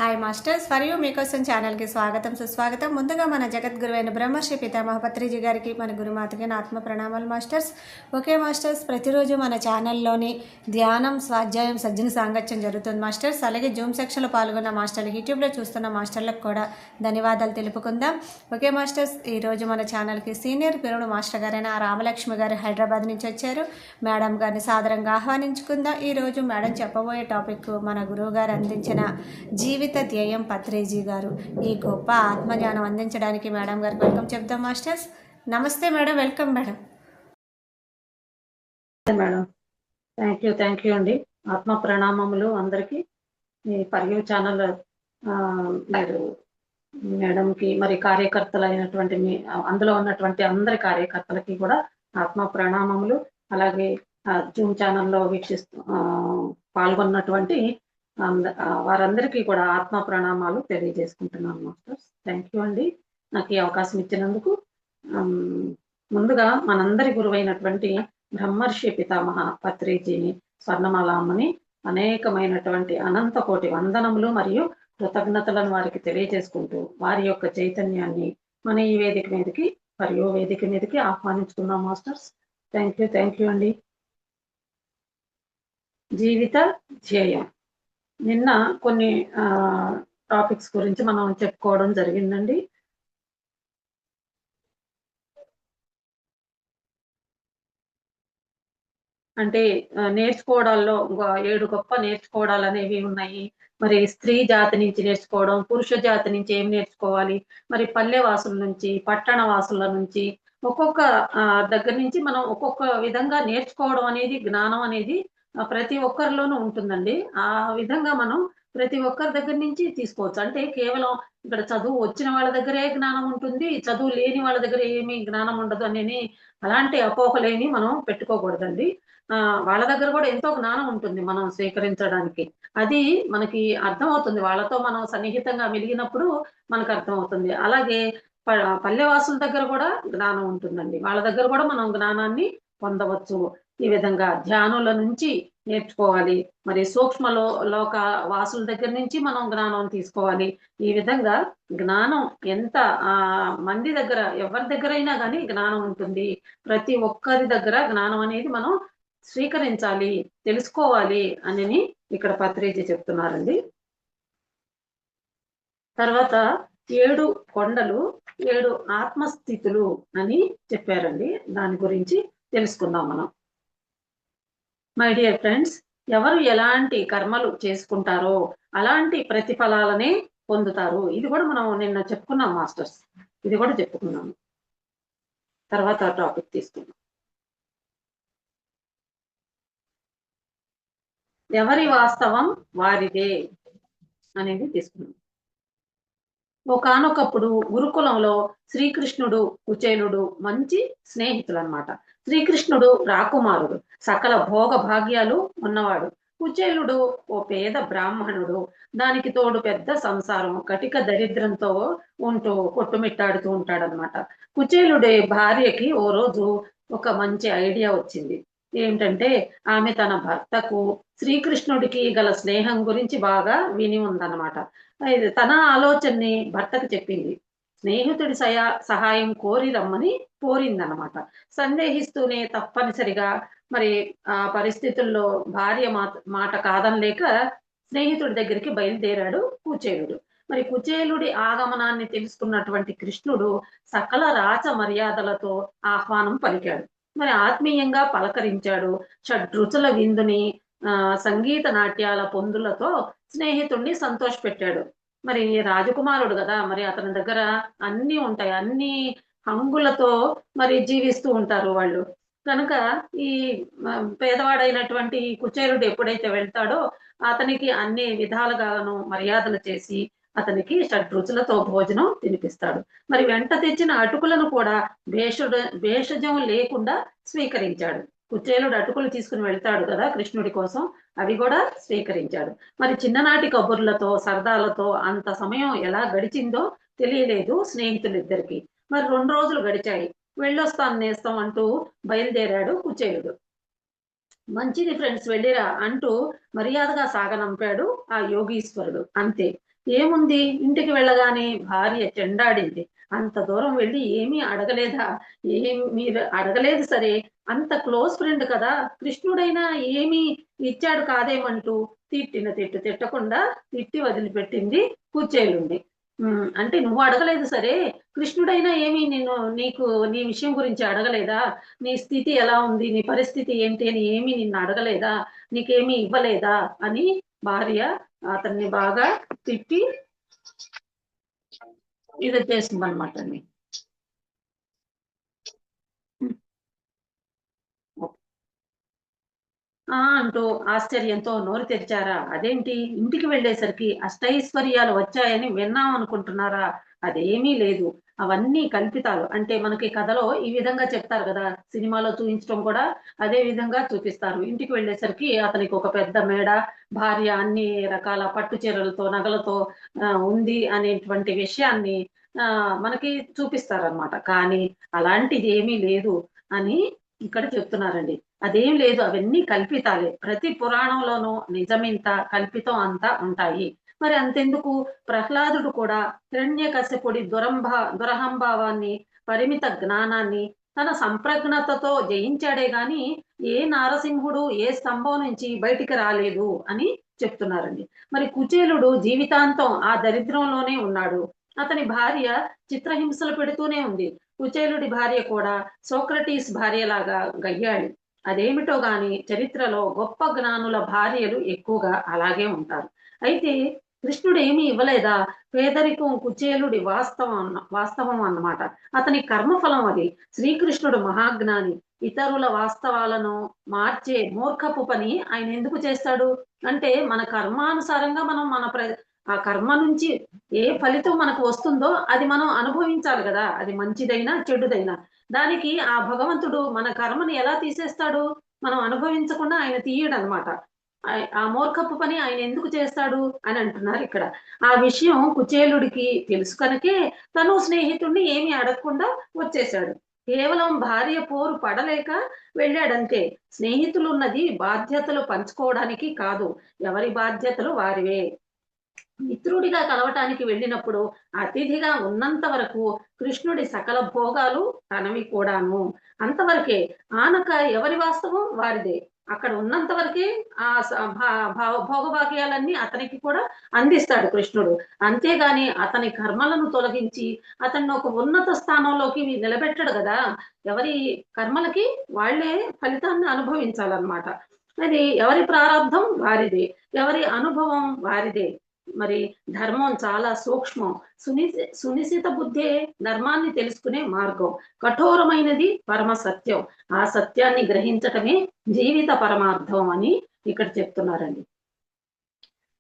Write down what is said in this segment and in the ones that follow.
Hi masters, మరియు మీకోసం ఛానల్కి స్వాగతం సుస్వాగతం. ముందుగా మన జగద్గురువైన బ్రహ్మర్షి పితామహ పత్రిజీ గారికి, మన గురుమాతకి నా ఆత్మ ప్రణామాలు మాస్టర్స్. ఓకే మాస్టర్స్, ప్రతిరోజు మన ఛానల్లోని ధ్యానం, స్వాధ్యాయం, సజ్జన సాంగత్యం జరుగుతుంది మాస్టర్స్. అలాగే జూమ్ సెక్షన్లో పాల్గొన్న మాస్టర్లు, యూట్యూబ్లో చూస్తున్న మాస్టర్లకు కూడా ధన్యవాదాలు తెలుపుకుందాం. ఓకే మాస్టర్స్, ఈరోజు మన ఛానల్కి సీనియర్ పిరుడు మాస్టర్ గారైన రామలక్ష్మి గారు హైదరాబాద్ నుంచి వచ్చారు. మేడం గారిని సాదరంగా ఆహ్వానించుకుందాం. ఈరోజు మేడం చెప్పబోయే టాపిక్ మన గురువు గారు అందించిన జీవిత ధ్యేయం పత్రేజీ గారు. ఈ గొప్ప ఆత్మజ్ఞానం అందించడానికి మేడం గారికి వెల్కమ్ చెప్దాం మాస్టర్స్. నమస్తే madam, welcome madam. Madam, thank you అండి. ఆత్మ ప్రణామములు అందరికీ. మీ పర్యూ ఛానల్ మీరు మేడంకి, మరి కార్యకర్తలు అయినటువంటి అందులో ఉన్నటువంటి అందరి కార్యకర్తలకి కూడా ఆత్మ ప్రణామములు. అలాగే జూమ్ ఛానల్లో పాల్గొన్నటువంటి వారందరికీ కూడా ఆత్మ ప్రణామాలు తెలియజేసుకుంటున్నాను మాస్టర్స్. థ్యాంక్ యూ అండి నాకు ఈ అవకాశం ఇచ్చినందుకు. ముందుగా మనందరి గురువైనటువంటి బ్రహ్మర్షి పితామహ పత్రిజీని, స్వర్ణమాల అమ్మని అనేకమైనటువంటి అనంత కోటి వందనములు మరియు కృతజ్ఞతలను వారికి తెలియజేసుకుంటూ వారి యొక్క చైతన్యాన్ని మన ఈ వేదిక మీదకి, మరియు వేదిక మీదకి ఆహ్వానించుకున్నాం మాస్టర్స్. థ్యాంక్ యూ అండి. జీవిత ధ్యేయం. నిన్న కొన్ని టాపిక్స్ గురించి మనం చెప్పుకోవడం జరిగిందండి. అంటే నేర్చుకోవడాల్లో 7 గొప్ప నేర్చుకోవడాలు అనేవి ఉన్నాయి. మరి స్త్రీ జాతి నుంచి నేర్చుకోవడం, పురుష జాతి నుంచి ఏం నేర్చుకోవాలి, మరి పల్లె వాసుల నుంచి, పట్టణ వాసుల నుంచి, ఒక్కొక్క దగ్గర నుంచి మనం ఒక్కొక్క విధంగా నేర్చుకోవడం అనేది, జ్ఞానం అనేది ప్రతి ఒక్కరిలోనూ ఉంటుందండి. ఆ విధంగా మనం ప్రతి ఒక్కరి దగ్గర నుంచి తీసుకోవచ్చు. అంటే కేవలం ఇక్కడ చదువు వచ్చిన వాళ్ళ దగ్గరే జ్ఞానం ఉంటుంది, చదువు లేని వాళ్ళ దగ్గర ఏమీ జ్ఞానం ఉండదు అని అలాంటి అపోహలేని మనం పెట్టుకోకూడదండి. వాళ్ళ దగ్గర కూడా ఎంతో జ్ఞానం ఉంటుంది మనం స్వీకరించడానికి. అది మనకి అర్థమవుతుంది. వాళ్ళతో మనం సన్నిహితంగా మెలిగినప్పుడు మనకు అర్థమవుతుంది. అలాగే పల్లెవాసుల దగ్గర కూడా జ్ఞానం ఉంటుందండి. వాళ్ళ దగ్గర కూడా మనం జ్ఞానాన్ని పొందవచ్చు. ఈ విధంగా ధ్యానుల నుంచి నేర్చుకోవాలి, మరి సూక్ష్మ లోక వాసుల దగ్గర నుంచి మనం జ్ఞానం తీసుకోవాలి. ఈ విధంగా జ్ఞానం ఎంత మంది దగ్గర, ఎవరి దగ్గరైనా కానీ జ్ఞానం ఉంటుంది. ప్రతి ఒక్కరి దగ్గర జ్ఞానం అనేది మనం స్వీకరించాలి, తెలుసుకోవాలి అని ఇక్కడ పత్రిజీ చెప్తున్నారండి. తర్వాత 7 కొండలు, 7 ఆత్మస్థితులు అని చెప్పారండి. దాని గురించి తెలుసుకుందాం మనం. మై డియర్ ఫ్రెండ్స్, ఎవరు ఎలాంటి కర్మలు చేసుకుంటారో అలాంటి ప్రతిఫలాలనే పొందుతారు. ఇది కూడా మనం నిన్న చెప్పుకున్నాం మాస్టర్స్, ఇది కూడా చెప్పుకున్నాము. తర్వాత టాపిక్ తీసుకున్నాం. ఎవరి వాస్తవం వారిదే అనేది తీసుకున్నాం. ఒకానొకప్పుడు గురుకులంలో శ్రీకృష్ణుడు, కుచేలుడు మంచి స్నేహితులు అన్నమాట. శ్రీకృష్ణుడు రాకుమారుడు, సకల భోగ భాగ్యాలు ఉన్నవాడు. కుచేలుడు ఓ పేద బ్రాహ్మణుడు, దానికి తోడు పెద్ద సంసారం, కటిక దరిద్రంతో ఉంటూ కొట్టుమిట్టాడుతూ ఉంటాడనమాట. కుచేలుడి భార్యకి ఓ రోజు ఒక మంచి ఐడియా వచ్చింది. ఏంటంటే ఆమె తన భర్తకు శ్రీకృష్ణుడికి గల స్నేహం గురించి బాగా విని ఉందన్నమాట. తన ఆలోచనని భర్తకు చెప్పింది. స్నేహితుడి సహాయం కోరి రమ్మని కోరిందనమాట. సందేహిస్తూనే తప్పనిసరిగా మరి ఆ పరిస్థితుల్లో భార్య మాట కాదనలేక స్నేహితుడి దగ్గరికి బయలుదేరాడు కుచేలుడు. మరి కుచేలుడి ఆగమనాన్ని తెలుసుకున్నటువంటి కృష్ణుడు సకల రాచ మర్యాదలతో ఆహ్వానం పలికాడు. మరి ఆత్మీయంగా పలకరించాడు. షడ్రుచుల విందుని, సంగీత నాట్యాల పొందులతో స్నేహితుణ్ణి సంతోషపెట్టాడు. మరి రాజకుమారుడు కదా, మరి అతని దగ్గర అన్ని ఉంటాయి, అన్ని హంగులతో మరి జీవిస్తూ ఉంటారు వాళ్ళు. కనుక ఈ పేదవాడైనటువంటి కుచేలుడు ఎప్పుడైతే వెళ్తాడో అతనికి అన్ని విధాలుగాను మర్యాదలు చేసి అతనికి షడ్రుచులతో భోజనం తినిపిస్తాడు. మరి వెంట తెచ్చిన అటుకులను కూడా భేషజం లేకుండా స్వీకరించాడు. కుచేలుడు అటుకులు తీసుకుని వెళ్తాడు కదా కృష్ణుడి కోసం, అవి కూడా స్వీకరించాడు. మరి చిన్ననాటి కబుర్లతో, సరదాలతో అంత సమయం ఎలా గడిచిందో తెలియలేదు స్నేహితులిద్దరికి. మరి 2 రోజులు గడిచాయి. వెళ్ళొస్తాను నేస్తం అంటూ బయలుదేరాడు కుచేలుడు. మంచిది ఫ్రెండ్స్, వెళ్ళిరా అంటూ మర్యాదగా సాగనంపాడు ఆ యోగీశ్వరుడు. అంతే. ఏముంది, ఇంటికి వెళ్ళగానే భార్య చెండాడింది. అంత దూరం వెళ్ళి ఏమీ అడగలేదా? మీరు అడగలేదు సరే, అంత క్లోజ్ ఫ్రెండ్ కదా, కృష్ణుడైనా ఏమీ ఇచ్చాడు కాదేమంటూ తిట్టిన తిట్టు తిట్టకుండా తిట్టి వదిలిపెట్టింది కుచేలుండి. అంటే నువ్వు అడగలేదు సరే, కృష్ణుడైనా ఏమీ నీకు నీ విషయం గురించి అడగలేదా? నీ స్థితి ఎలా ఉంది, నీ పరిస్థితి ఏంటి అని ఏమీ నిన్ను అడగలేదా? నీకేమీ ఇవ్వలేదా అని భార్య అతన్ని బాగా తిట్టి ఇది చేసిందనమాట అండి. అంటూ ఆశ్చర్యంతో నోరు తెరిచారా? అదేంటి, ఇంటికి వెళ్ళేసరికి అష్టైశ్వర్యాలు వచ్చాయని విన్నాం అనుకుంటున్నారా? అదేమీ లేదు. అవన్నీ కల్పితాలు. అంటే మనకి కథలో ఈ విధంగా చెప్తారు కదా! సినిమాలో చూయించడం కూడా అదే విధంగా చూపిస్తారు. ఇంటికి వెళ్ళేసరికి అతనికి ఒక పెద్ద మేడ, భార్య అన్ని రకాల పట్టు చీరలతో, నగలతో ఉంది అనేటువంటి విషయాన్ని మనకి చూపిస్తారనమాట. కానీ అలాంటిది ఏమీ లేదు అని ఇక్కడ చెప్తున్నారండి. అదేం లేదు. అవన్నీ కల్పితాలే. ప్రతి పురాణంలోనూ నిజమింత, కల్పితం అంతా ఉంటాయి. మరి అంతెందుకు, ప్రహ్లాదుడు కూడా హిరణ్యకశిపుడి దురహంభావాన్ని, పరిమిత జ్ఞానాన్ని తన సంప్రజ్ఞతతో జయించాడే గాని, ఏ నారసింహుడు ఏ స్తంభం నుంచి బయటికి రాలేదు అని చెప్తున్నారండి. మరి కుచేలుడు జీవితాంతం ఆ దరిద్రంలోనే ఉన్నాడు. అతని భార్య చిత్రహింసలు పెడుతూనే ఉంది. కుచేలుడి భార్య కూడా సోక్రటీస్ భార్యలాగా గయ్యాళి. అదేమిటో గాని చరిత్రలో గొప్ప జ్ఞానుల భార్యలు ఎక్కువగా అలాగే ఉంటారు. అయితే కృష్ణుడు ఏమీ ఇవ్వలేదా? పేదరికం కుచేలుడి వాస్తవం అన్నమాట. అతని కర్మఫలం అది. శ్రీకృష్ణుడు మహాజ్ఞాని. ఇతరుల వాస్తవాలను మార్చే మూర్ఖపు పని ఆయన ఎందుకు చేస్తాడు? అంటే మన కర్మానుసారంగా మనం ఆ కర్మ నుంచి ఏ ఫలితం మనకు వస్తుందో అది మనం అనుభవించాలి కదా! అది మంచిదైనా, చెడుదైనా. దానికి ఆ భగవంతుడు మన కర్మని ఎలా తీసేస్తాడు? మనం అనుభవించకుండా ఆయన తీయడనమాట. ఆ మూర్ఖపు పని ఆయన ఎందుకు చేస్తాడు అని అంటున్నారిక్కడ. ఆ విషయం కుచేలుడికి తెలుసు కనుకే తను స్నేహితుడిని ఏమీ అడగకుండా వచ్చేశాడు. కేవలం భార్య పోరు పడలేక వెళ్ళాడంతే. స్నేహితులున్నది బాధ్యతలు పంచుకోవడానికి కాదు. ఎవరి బాధ్యతలు వారివే. మిత్రుడిగా కలవటానికి వెళ్ళినప్పుడు అతిథిగా ఉన్నంత వరకు కృష్ణుడి సకల భోగాలు తనవి కూడాను. అంతవరకే. ఆనక ఎవరి వాస్తవం వారిదే. అక్కడ ఉన్నంత వరకే ఆ భోగభాగ్యాలన్నీ అతనికి కూడా అందిస్తాడు కృష్ణుడు. అంతేగాని అతని కర్మలను తొలగించి అతన్ని ఒక ఉన్నత స్థానంలోకి నిలబెట్టడు కదా! ఎవరి కర్మలకి వాళ్ళే ఫలితాన్ని అనుభవించాలన్నమాట. అది ఎవరి ప్రారంధం వారిదే. ఎవరి అనుభవం వారిదే. మరి ధర్మం చాలా సూక్ష్మం. సునిశిత బుద్ధే ధర్మాన్ని తెలుసుకునే మార్గం. కఠోరమైనది పరమ సత్యం. ఆ సత్యాన్ని గ్రహించటమే జీవిత పరమార్థం అని ఇక్కడ చెప్తున్నారండి.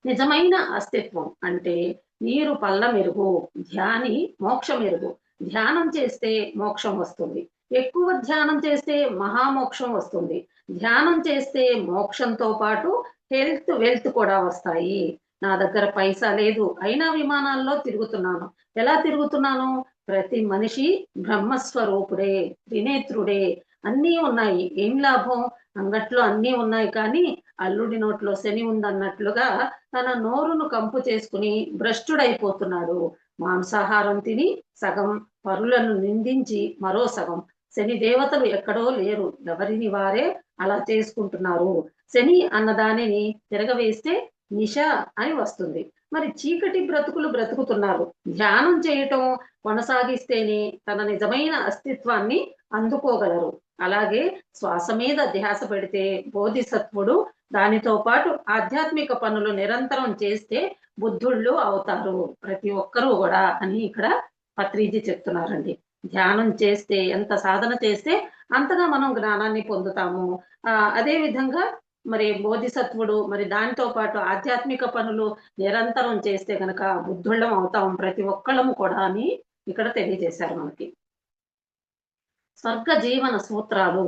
నిజమైన అస్తిత్వం అంటే నీరు పల్ల మెరుగు, ధ్యాని మోక్ష మెరుగు. ధ్యానం చేస్తే మోక్షం వస్తుంది. ఎక్కువ ధ్యానం చేస్తే మహామోక్షం వస్తుంది. ధ్యానం చేస్తే మోక్షంతో పాటు వెల్త్ కూడా వస్తాయి. నా దగ్గర పైసా లేదు, అయినా విమానాల్లో తిరుగుతున్నాను. ఎలా తిరుగుతున్నాను? ప్రతి మనిషి బ్రహ్మస్వరూపుడే, త్రినేత్రుడే. అన్నీ ఉన్నాయి. ఏం లాభం? అంగట్లో అన్నీ ఉన్నాయి కానీ అల్లుడి నోట్లో శని ఉందన్నట్లుగా తన నోరును కంపు చేసుకుని భ్రష్టుడైపోతున్నాడు. మాంసాహారం తిని సగం, పరులను నిందించి మరో సగం. శని దేవతలు ఎక్కడో లేరు, ఎవరిని వారే అలా చేసుకుంటున్నారు. శని అన్న దానిని తిరగవేస్తే నిష అని వస్తుంది. మరి చీకటి బ్రతుకులు బ్రతుకుతున్నారు. ధ్యానం చేయటం కొనసాగిస్తేనే తన నిజమైన అస్తిత్వాన్ని అందుకోగలరు. అలాగే శ్వాస మీద ధ్యాస పెడితే బోధిసత్వుడు, దానితో పాటు ఆధ్యాత్మిక పనులు నిరంతరం చేస్తే బుద్ధుళ్ళు అవుతారు ప్రతి ఒక్కరూ కూడా అని ఇక్కడ పత్రిజీ చెప్తున్నారండి. ధ్యానం చేస్తే, ఎంత సాధన చేస్తే అంతగా మనం జ్ఞానాన్ని పొందుతాము. అదే విధంగా మరి బోధిసత్వుడు, మరి దానితో పాటు ఆధ్యాత్మిక పనులు నిరంతరం చేస్తే గనక బుద్ధుళ్ళం అవుతాం ప్రతి ఒక్కళ్ళము కూడా అని ఇక్కడ తెలియజేశారు మనకి. స్వర్గ జీవన సూత్రాలు.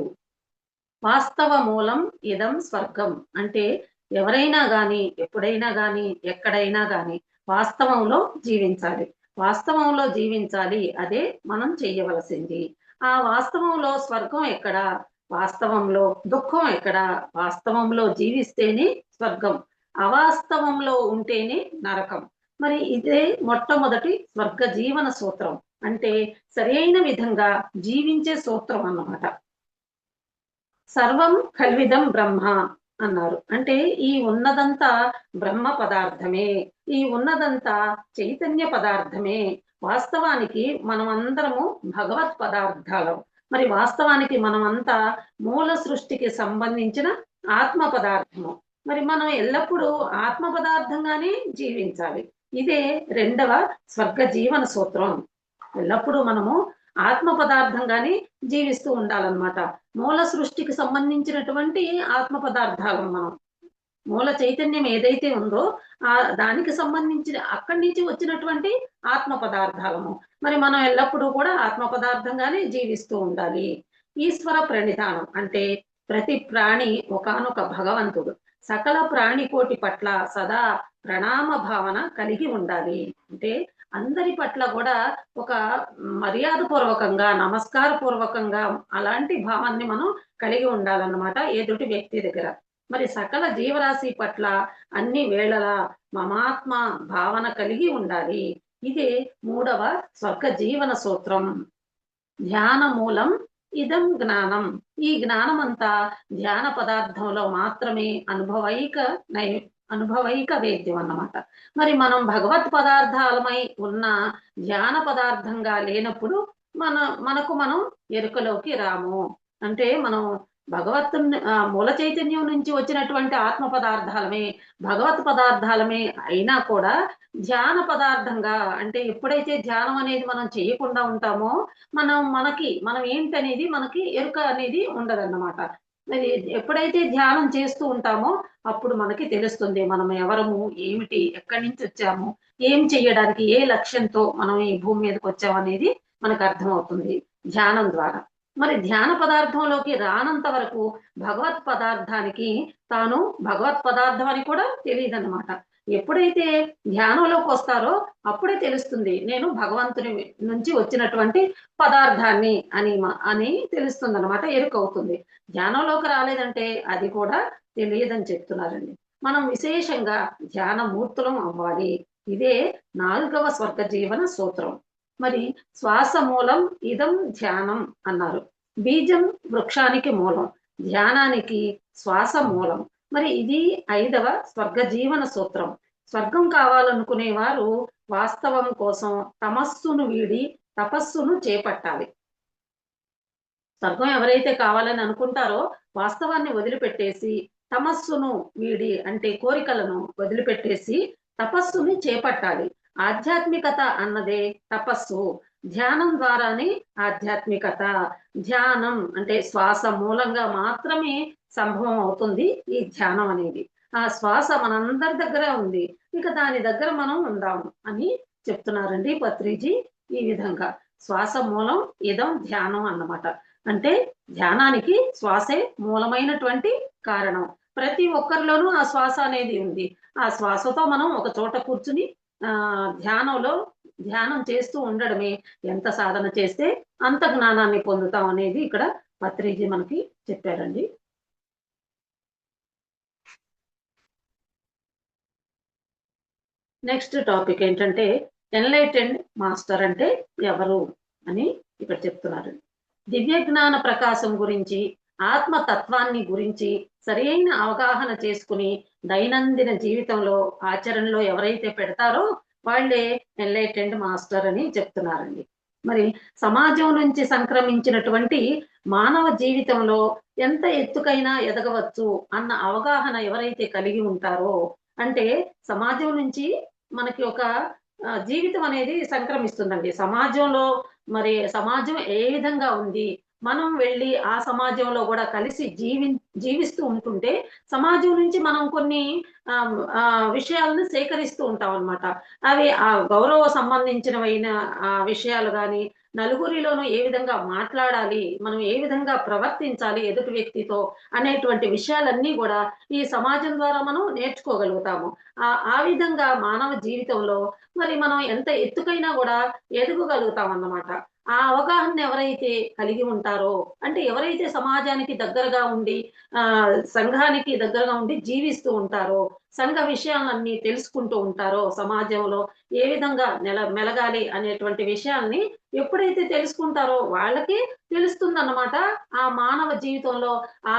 వాస్తవ మూలం ఇదం స్వర్గం. అంటే ఎవరైనా గాని, ఎప్పుడైనా గాని, ఎక్కడైనా గాని వాస్తవంలో జీవించాలి. వాస్తవంలో జీవించాలి. అదే మనం చెయ్యవలసింది. ఆ వాస్తవంలో స్వర్గం ఎక్కడ? వాస్తవంలో దుఃఖం ఎక్కడ? వాస్తవంలో జీవిస్తేనే స్వర్గం. అవాస్తవంలో ఉంటేనే నరకం. మరి ఇదే మొట్టమొదటి స్వర్గ జీవన సూత్రం, అంటే సరైన విధంగా జీవించే సూత్రం అన్నమాట. సర్వం కల్విదం బ్రహ్మ అన్నారు. అంటే ఈ ఉన్నదంతా బ్రహ్మ పదార్థమే, ఈ ఉన్నదంతా చైతన్య పదార్థమే. వాస్తవానికి మనమందరము భగవత్ పదార్థాలం. మరి వాస్తవానికి మనమంతా మూల సృష్టికి సంబంధించిన ఆత్మ పదార్థము. మరి మనం ఎల్లప్పుడూ ఆత్మ పదార్థంగానే జీవించాలి. ఇదే రెండవ స్వర్గ జీవన సూత్రం. ఎల్లప్పుడూ మనము ఆత్మ పదార్థంగానే జీవిస్తూ ఉండాలన్నమాట. మూల సృష్టికి సంబంధించినటువంటి ఆత్మ పదార్థాలు మనం. మూల చైతన్యం ఏదైతే ఉందో దానికి సంబంధించిన అక్కడి నుంచి వచ్చినటువంటి ఆత్మ పదార్థాలము. మరి మనం ఎల్లప్పుడూ కూడా ఆత్మ పదార్థంగానే జీవిస్తూ ఉండాలి. ఈశ్వర ప్రణిధానం అంటే ప్రతి ప్రాణి ఒకానొక భగవంతుడు. సకల ప్రాణికోటి పట్ల సదా ప్రణామ భావన కలిగి ఉండాలి. అంటే అందరి పట్ల కూడా ఒక మర్యాద పూర్వకంగా, నమస్కార పూర్వకంగా అలాంటి భావాన్ని మనం కలిగి ఉండాలన్నమాట ఎదుటి వ్యక్తి దగ్గర. మరి సకల జీవరాశి పట్ల అన్ని వేళలా మమాత్మ భావన కలిగి ఉండాలి. ఇదే మూడవ స్వర్గ జీవన సూత్రం. ధ్యాన మూలం ఇదం జ్ఞానం. ఈ జ్ఞానం అంతా ధ్యాన పదార్థంలో మాత్రమే అనుభవైక వేద్యం అన్నమాట. మరి మనం భగవత్ పదార్థాలమై ఉన్న ధ్యాన పదార్థంగా లేనప్పుడు మనకు మనం ఎరుకలోకి రాము. అంటే మనం భగవత్ మూల చైతన్యం నుంచి వచ్చినటువంటి ఆత్మ పదార్థాలమే, భగవత్ పదార్థాలమే అయినా కూడా ధ్యాన పదార్థంగా, అంటే ఎప్పుడైతే ధ్యానం అనేది మనం చేయకుండా ఉంటామో మనం ఏంటనేది మనకి ఎరుక అనేది ఉండదన్నమాట. మరి ఎప్పుడైతే ధ్యానం చేస్తూ ఉంటామో అప్పుడు మనకి తెలుస్తుంది మనం ఎవరము, ఏమిటి, ఎక్కడి నుంచి వచ్చాము, ఏం చెయ్యడానికి, ఏ లక్ష్యంతో మనం ఈ భూమి మీదకి వచ్చామనేది మనకు అర్థమవుతుంది ధ్యానం ద్వారా. మరి ధ్యాన పదార్థంలోకి రానంత వరకు భగవత్ పదార్థానికి తాను భగవత్ పదార్థం అని కూడా తెలియదన్నమాట. ఎప్పుడైతే ధ్యానంలోకి వస్తారో అప్పుడే తెలుస్తుంది నేను భగవంతుని నుంచి వచ్చినటువంటి పదార్థాన్ని అని తెలుస్తుంది అనమాట, ఎరుకవుతుంది. ధ్యానంలోకి రాలేదంటే అది కూడా తెలియదని చెప్తున్నారండి. మనం విశేషంగా ధ్యాన మూర్తులం అవ్వాలి. ఇదే 4వ స్వర్గ జీవన సూత్రం. మరి శ్వాస మూలం ఇదం ధ్యానం అన్నారు. బీజం వృక్షానికి మూలం, ధ్యానానికి శ్వాస మూలం. మరి ఇది 5వ స్వర్గ జీవన సూత్రం. స్వర్గం కావాలనుకునే వారు వాస్తవం కోసం తమస్సును వీడి తపస్సును చేపట్టాలి. స్వర్గం ఎవరైతే కావాలని అనుకుంటారో వాస్తవాన్ని వదిలిపెట్టేసి తమస్సును వీడి, అంటే కోరికలను వదిలిపెట్టేసి తపస్సుని చేపట్టాలి. ఆధ్యాత్మికత అన్నదే తపస్సు. ధ్యానం ద్వారానే ఆధ్యాత్మికత. ధ్యానం అంటే శ్వాస మూలంగా మాత్రమే సంభవం అవుతుంది ఈ ధ్యానం అనేది. ఆ శ్వాస మనందరి దగ్గర ఉంది, ఇక దాని దగ్గర మనం ఉందాము అని చెప్తున్నారండి పత్రిజీ. ఈ విధంగా శ్వాస మూలం ఇదం ధ్యానం అన్నమాట. అంటే ధ్యానానికి శ్వాసే మూలమైనటువంటి కారణం. ప్రతి ఒక్కరిలోనూ ఆ శ్వాస అనేది ఉంది. ఆ శ్వాసతో మనం ఒక చోట కూర్చుని ధ్యానం చేస్తూ ఉండడమే. ఎంత సాధన చేస్తే అంత జ్ఞానాన్ని పొందుతాం అనేది ఇక్కడ పత్రిజీ మనకి చెప్పారండి. నెక్స్ట్ టాపిక్ ఏంటంటే ఎన్లైటెండ్ మాస్టర్ అంటే ఎవరు అని ఇక్కడ చెప్తున్నారు. దివ్య జ్ఞాన ప్రకాశం గురించి, ఆత్మతత్వాన్ని గురించి సరైన అవగాహన చేసుకుని దైనందిన జీవితంలో ఆచరణలో ఎవరైతే పెడతారో వాళ్ళే ఎన్లైటెండ్ మాస్టర్ అని చెప్తున్నారండి. మరి సమాజం నుంచి సంక్రమించినటువంటి మానవ జీవితంలో ఎంత ఎత్తుకైనా ఎదగవచ్చు అన్న అవగాహన ఎవరైతే కలిగి ఉంటారో, అంటే సమాజం నుంచి మనకి ఒక జీవితం అనేది సంక్రమిస్తుందండి. సమాజం ఏ విధంగా ఉంది, మనం వెళ్ళి ఆ సమాజంలో కూడా కలిసి జీవిస్తూ ఉంటుంటే సమాజం నుంచి మనం కొన్ని విషయాలను సేకరిస్తూ ఉంటాం అన్నమాట. అవి ఆ గౌరవ సంబంధించినవైన విషయాలు కానీ, నలుగురిలోనూ ఏ విధంగా మాట్లాడాలి, మనం ఏ విధంగా ప్రవర్తించాలి ఎదుటి వ్యక్తితో అనేటువంటి విషయాలన్నీ కూడా ఈ సమాజం ద్వారా మనం నేర్చుకోగలుగుతాము. ఆ విధంగా మానవ జీవితంలో మరి మనం ఎంత ఎత్తుకైనా కూడా ఎదగగలుగుతాం అన్నమాట. ఆ అవగాహన ఎవరైతే కలిగి ఉంటారో, అంటే ఎవరైతే సమాజానికి దగ్గరగా ఉండి సంఘానికి దగ్గరగా ఉండి జీవిస్తూ ఉంటారో, సంఘ విషయాలన్నీ తెలుసుకుంటూ ఉంటారో, సమాజంలో ఏ విధంగా మెలగాలి అనేటువంటి విషయాల్ని ఎప్పుడైతే తెలుసుకుంటారో వాళ్ళకి తెలుస్తుందన్నమాట. ఆ మానవ జీవితంలో ఆ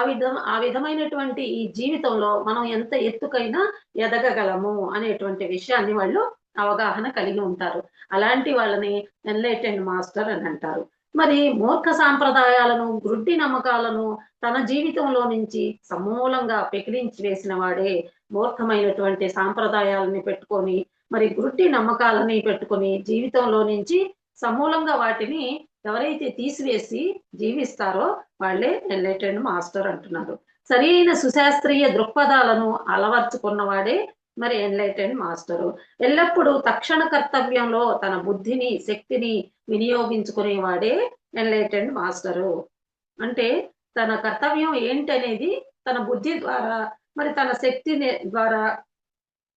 విధమైనటువంటి ఈ జీవితంలో మనం ఎంత ఎత్తుకైనా ఎదగగలము అనేటువంటి విషయాన్ని వాళ్ళు అవగాహన కలిగి ఉంటారు. అలాంటి వాళ్ళని ఎన్‌లైటెండ్ మాస్టర్ అని అంటారు. మరి మూర్ఖ సాంప్రదాయాలను, గ్రుడ్డి నమ్మకాలను తన జీవితంలో నుంచి సమూలంగా పెకిలించి వేసిన వాడే మూర్ఖమైనటువంటి సాంప్రదాయాలని పెట్టుకొని, మరి గ్రుడ్డి నమ్మకాలని పెట్టుకొని జీవితంలో నుంచి సమూలంగా వాటిని ఎవరైతే తీసివేసి జీవిస్తారో వాళ్ళే ఎన్‌లైటెండ్ మాస్టర్ అంటున్నారు. సరియైన సుశాస్త్రీయ దృక్పథాలను అలవర్చుకున్నవాడే మరి ఎన్‌లైటెండ్ మాస్టరు. ఎల్లప్పుడూ తక్షణ కర్తవ్యంలో తన బుద్ధిని, శక్తిని వినియోగించుకునేవాడే ఎన్‌లైటెండ్ మాస్టరు. అంటే తన కర్తవ్యం ఏంటనేది తన బుద్ధి ద్వారా, మరి తన ద్వారా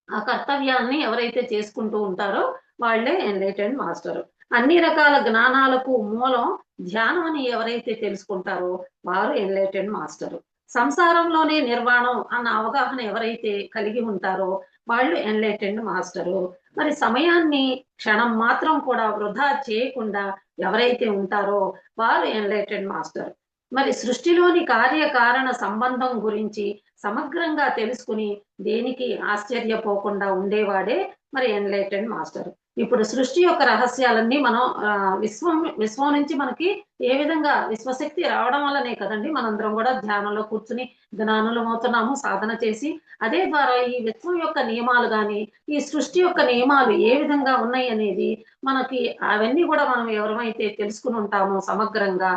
ఆ కర్తవ్యాన్ని ఎవరైతే చేసుకుంటూ ఉంటారో వాళ్ళే ఎన్‌లైటెండ్ మాస్టరు. అన్ని రకాల జ్ఞానాలకు మూలం ధ్యానం అని ఎవరైతే తెలుసుకుంటారో వారు ఎన్‌లైటెండ్ మాస్టరు. సంసారంలోనే నిర్వాణం అన్న అవగాహన ఎవరైతే కలిగి ఉంటారో వాళ్ళు ఎన్‌లైటెండ్ మాస్టరు. మరి సమయాన్ని క్షణం మాత్రం కూడా వృధా చేయకుండా ఎవరైతే ఉంటారో వారు ఎన్‌లైటెండ్ మాస్టర్. మరి సృష్టిలోని కార్యకారణ సంబంధం గురించి సమగ్రంగా తెలుసుకుని దేనికి ఆశ్చర్యపోకుండా ఉండేవాడే మరి ఎన్‌లైటెండ్ మాస్టర్. ఇప్పుడు సృష్టి యొక్క రహస్యాలన్నీ మనం విశ్వం నుంచి మనకి ఏ విధంగా విశ్వశక్తి రావడం వల్లనే కదండీ మనందరం కూడా ధ్యానంలో కూర్చుని జ్ఞానులమవుతున్నాము సాధన చేసి. అదే ద్వారా ఈ విశ్వం యొక్క నియమాలు గాని, ఈ సృష్టి యొక్క నియమాలు ఏ విధంగా ఉన్నాయి అనేది మనకి అవన్నీ కూడా మనం ఎవరమైతే తెలుసుకొని ఉంటామో సమగ్రంగా,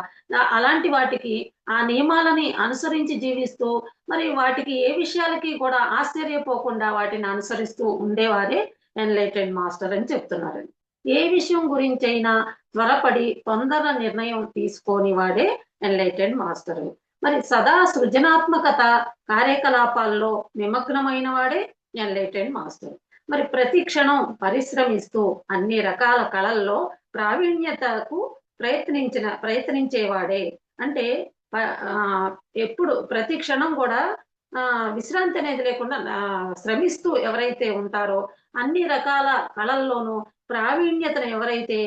అలాంటి వాటికి ఆ నియమాలని అనుసరించి జీవిస్తూ, మరి వాటికి ఏ విషయాలకి కూడా ఆశ్చర్యపోకుండా వాటిని అనుసరిస్తూ ఉండేవారే ఎన్‌లైటెండ్ మాస్టర్ అని చెప్తున్నారండి. ఏ విషయం గురించైనా త్వరపడి తొందర నిర్ణయం తీసుకోని వాడే ఎన్‌లైటెండ్ మాస్టరు. మరి సదా సృజనాత్మకత కార్యకలాపాల్లో నిమగ్నమైన వాడే ఎన్‌లైటెండ్ మాస్టర్. మరి ప్రతి క్షణం పరిశ్రమిస్తూ అన్ని రకాల కళల్లో ప్రావీణ్యతకు ప్రయత్నించేవాడే. అంటే ప ఆహ్, ఎప్పుడు ప్రతి క్షణం కూడా విశ్రాంతి అనేది లేకుండా శ్రమిస్తూ ఎవరైతే ఉంటారో అన్ని రకాల కళల్లోనూ ప్రావీణ్యతను ఎవరైతే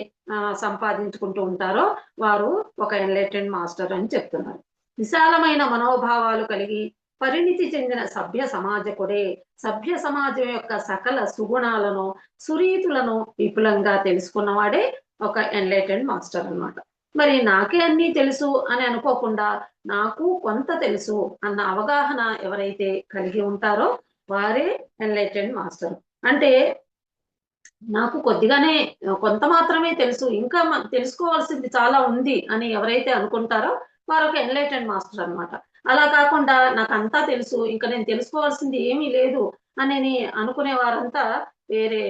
సంపాదించుకుంటూ ఉంటారో వారు ఒక ఎన్‌లైటెండ్ మాస్టర్ అని చెప్తున్నారు. విశాలమైన మనోభావాలు కలిగి పరిణితి చెందిన సభ్య సమాజకుడే. సభ్య సమాజం యొక్క సకల సుగుణాలను, సురీతులను విపులంగా తెలుసుకున్నవాడే ఒక ఎన్‌లైటెండ్ మాస్టర్ అన్నమాట. మరి నాకే అన్నీ తెలుసు అని అనుకోకుండా, నాకు కొంత తెలుసు అన్న అవగాహన ఎవరైతే కలిగి ఉంటారో వారే ఎన్‌లైటెండ్ మాస్టర్. అంటే నాకు కొద్దిగానే కొంత మాత్రమే తెలుసు. ఇంకా తెలుసుకోవాల్సింది చాలా ఉంది అని ఎవరైతే అనుకుంటారో వారొక ఎన్‌లైటెండ్ మాస్టర్ అన్నమాట. అలా కాకుండా నాకంతా తెలుసు. ఇంక నేను తెలుసుకోవాల్సింది ఏమీ లేదు అనని అనుకునే వారంతా వేరే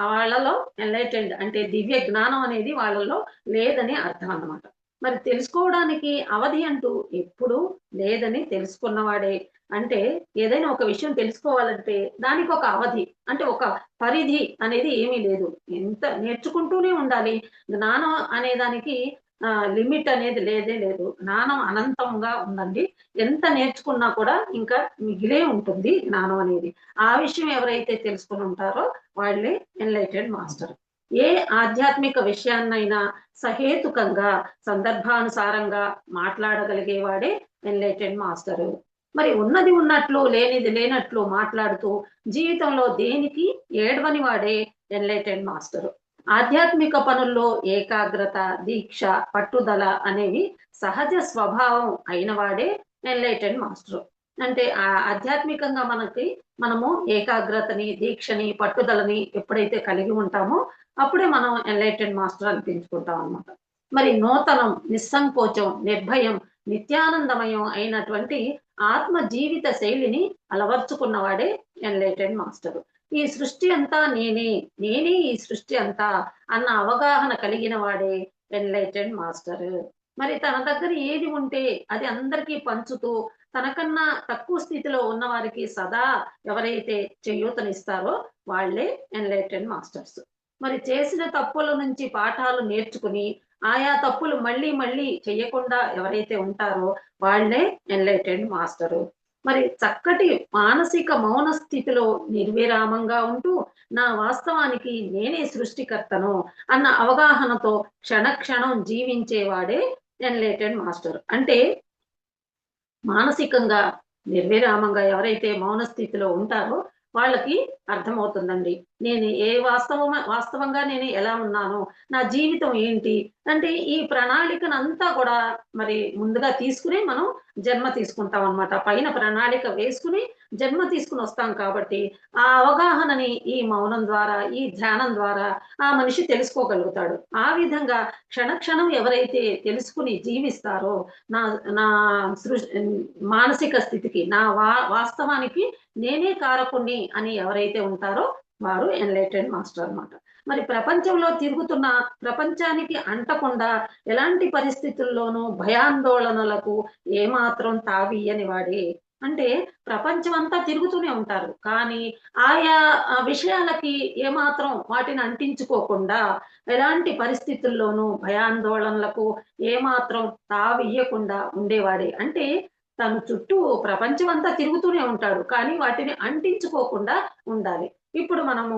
వాళ్ళలో ఎన్‌లైటెండ్ అంటే దివ్య జ్ఞానం అనేది వాళ్ళలో లేదని అర్థం అన్నమాట. మరి తెలుసుకోవడానికి అవధి అంటూ ఎప్పుడూ లేదని తెలుసుకున్నవాడే. అంటే ఏదైనా ఒక విషయం తెలుసుకోవాలంటే దానికొక అవధి అంటే ఒక పరిధి అనేది ఏమీ లేదు. ఎంత నేర్చుకుంటూనే ఉండాలి. జ్ఞానం అనే దానికి లిమిట్ అనేది లేదే లేదు. జ్ఞానం అనంతంగా ఉందండి. ఎంత నేర్చుకున్నా కూడా ఇంకా మిగిలే ఉంటుంది జ్ఞానం అనేది. ఆ విషయం ఎవరైతే తెలుసుకొని ఉంటారో వాళ్ళే ఎన్‌లైటెడ్ మాస్టర్. ఏ ఆధ్యాత్మిక విషయాన్నైనా సహేతుకంగా, సందర్భానుసారంగా మాట్లాడగలిగేవాడే ఎన్‌లైటెడ్ మాస్టరు. మరి ఉన్నది ఉన్నట్లు, లేనిది లేనట్లు మాట్లాడుతూ జీవితంలో దేనికి ఏడవని వాడే ఎన్‌లైటెడ్ మాస్టరు. ఆధ్యాత్మిక పనుల్లో ఏకాగ్రత, దీక్ష, పట్టుదల అనేవి సహజ స్వభావం అయిన వాడే ఎన్‌లైటెడ్ మాస్టరు. అంటే ఆధ్యాత్మికంగా మనము ఏకాగ్రతని, దీక్షని, పట్టుదలని ఎప్పుడైతే కలిగి ఉంటామో అప్పుడే మనం ఎన్‌లైటెడ్ మాస్టర్ అనిపించుకుంటాం అన్నమాట. మరి నూతనం, నిస్సంకోచం, నిర్భయం, నిత్యానందమయం అయినటువంటి ఆత్మ జీవిత శైలిని అలవర్చుకున్నవాడే ఎన్‌లైటెడ్ మాస్టరు. ఈ సృష్టి అంతా నేనే, నేనే ఈ సృష్టి అంతా అన్న అవగాహన కలిగిన వాడే ఎన్‌లైటెడ్ మాస్టరు. మరి తన దగ్గర ఏది ఉంటే అది అందరికీ పంచుతూ, తనకన్నా తక్కువ స్థితిలో ఉన్న వారికి సదా ఎవరైతే చేయూతనిస్తారో వాళ్ళే ఎన్‌లైటెడ్ మాస్టర్స్. మరి చేసిన తప్పుల నుంచి పాఠాలు నేర్చుకుని ఆయా తప్పులు మళ్ళీ మళ్ళీ చెయ్యకుండా ఎవరైతే ఉంటారో వాళ్ళే ఎన్లైటెండ్ మాస్టరు. మరి చక్కటి మానసిక మౌన స్థితిలో నిర్విరామంగా ఉంటూ నా వాస్తవానికి నేనే సృష్టికర్తను అన్న అవగాహనతో క్షణక్షణం జీవించేవాడే ఎన్లైటెండ్ మాస్టర్. అంటే మానసికంగా నిర్విరామంగా ఎవరైతే మౌన స్థితిలో ఉంటారో వాళ్ళకి అర్థమవుతుందండి. నేను వాస్తవంగా నేను ఎలా ఉన్నాను? నా జీవితం ఏంటి? అంటే ఈ ప్రణాళికనంతా కూడా మరి ముందుగా తీసుకుని మనం జన్మ తీసుకుంటామనమాట. పైన ప్రణాళిక వేసుకుని జన్మ తీసుకొనొస్తాం కాబట్టి, ఆ అవగాహనని ఈ మౌనం ద్వారా, ఈ ధ్యానం ద్వారా ఆ మనిషి తెలుసుకోగలుగుతాడు. ఆ విధంగా క్షణక్షణం ఎవరైతే తెలుసుకుని జీవిస్తారో నా నా సృష్ మానసిక స్థితికి, నా వాస్తవానికి నేనే కారకుడిని అని ఎవరైతే ఉంటారో వారు ఎన్లైటెండ్ మాస్టర్ అన్నమాట. మరి ప్రపంచంలో తిరుగుతున్న ప్రపంచానికి అంటకుండా ఎలాంటి పరిస్థితుల్లోనూ భయాందోళనలకు ఏమాత్రం తావియ్యని వాడే. అంటే ప్రపంచం అంతా తిరుగుతూనే ఉంటారు. కానీ ఆయా విషయాలకి ఏమాత్రం వాటిని అంటించుకోకుండా ఎలాంటి పరిస్థితుల్లోనూ భయాందోళనలకు ఏమాత్రం తావియ్యకుండా ఉండేవాడే. అంటే తను చుట్టూ ప్రపంచం అంతా తిరుగుతూనే ఉంటాడు. కానీ వాటిని అంటించుకోకుండా ఉండాలి. ఇప్పుడు మనము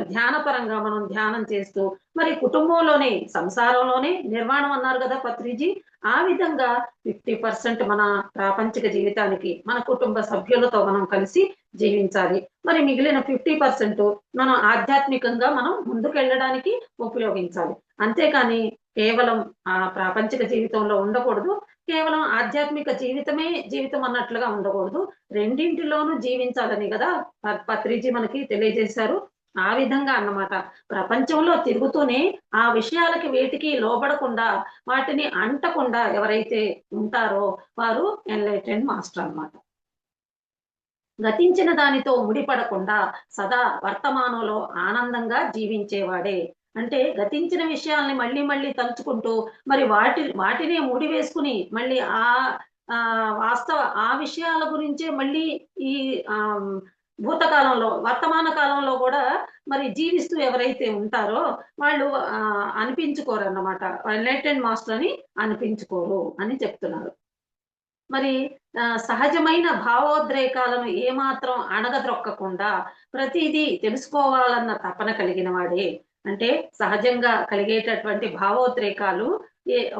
ధ్యానపరంగా మనం ధ్యానం చేస్తూ, మరి కుటుంబంలోనే, సంసారంలోనే నిర్వాణం అన్నారు గదా పత్రిజీ. ఆ విధంగా 50% మన ప్రాపంచిక జీవితానికి, మన కుటుంబ సభ్యులతో మనం కలిసి జీవించాలి. మరి మిగిలిన 50% మనం ఆధ్యాత్మికంగా మనం ముందుకెళ్ళడానికి ఉపయోగించాలి. అంతేకాని కేవలం ప్రాపంచిక జీవితంలో ఉండకూడదు. కేవలం ఆధ్యాత్మిక జీవితమే జీవితం అన్నట్లుగా ఉండకూడదు. రెండింటిలోనూ జీవించాలని గదా పత్రిజీ మనకి తెలియజేశారు. ఆ విధంగా అన్నమాట. ప్రపంచంలో తిరుగుతూనే ఆ విషయాలకి వేటికి లోబడకుండా, వాటిని అంటకుండా ఎవరైతే ఉంటారో వారు ఎన్లైటెండ్ మాస్టర్ అన్నమాట. గతించిన దానితో ముడిపడకుండా సదా వర్తమానంలో ఆనందంగా జీవించేవాడే. అంటే గతించిన విషయాల్ని మళ్ళీ మళ్ళీ తలుచుకుంటూ మరి వాటినే ముడివేసుకుని మళ్ళీ ఆ విషయాల గురించే మళ్ళీ ఈ ఆహ్, భూతకాలంలో, వర్తమాన కాలంలో గూడా మరి జీవిస్తూ ఎవరైతే ఉంటారో వాళ్ళు అనిపించుకోరన్నమాట. ఎన్లైటెండ్ మాస్టర్ అని అనిపించుకోరు అని చెప్తున్నారు. మరి సహజమైన భావోద్రేకాలను ఏమాత్రం అణగద్రొక్కకుండా ప్రతీదీ తెలుసుకోవాలన్న తపన కలిగిన వాడే. అంటే సహజంగా కలిగేటటువంటి భావోద్రేకాలు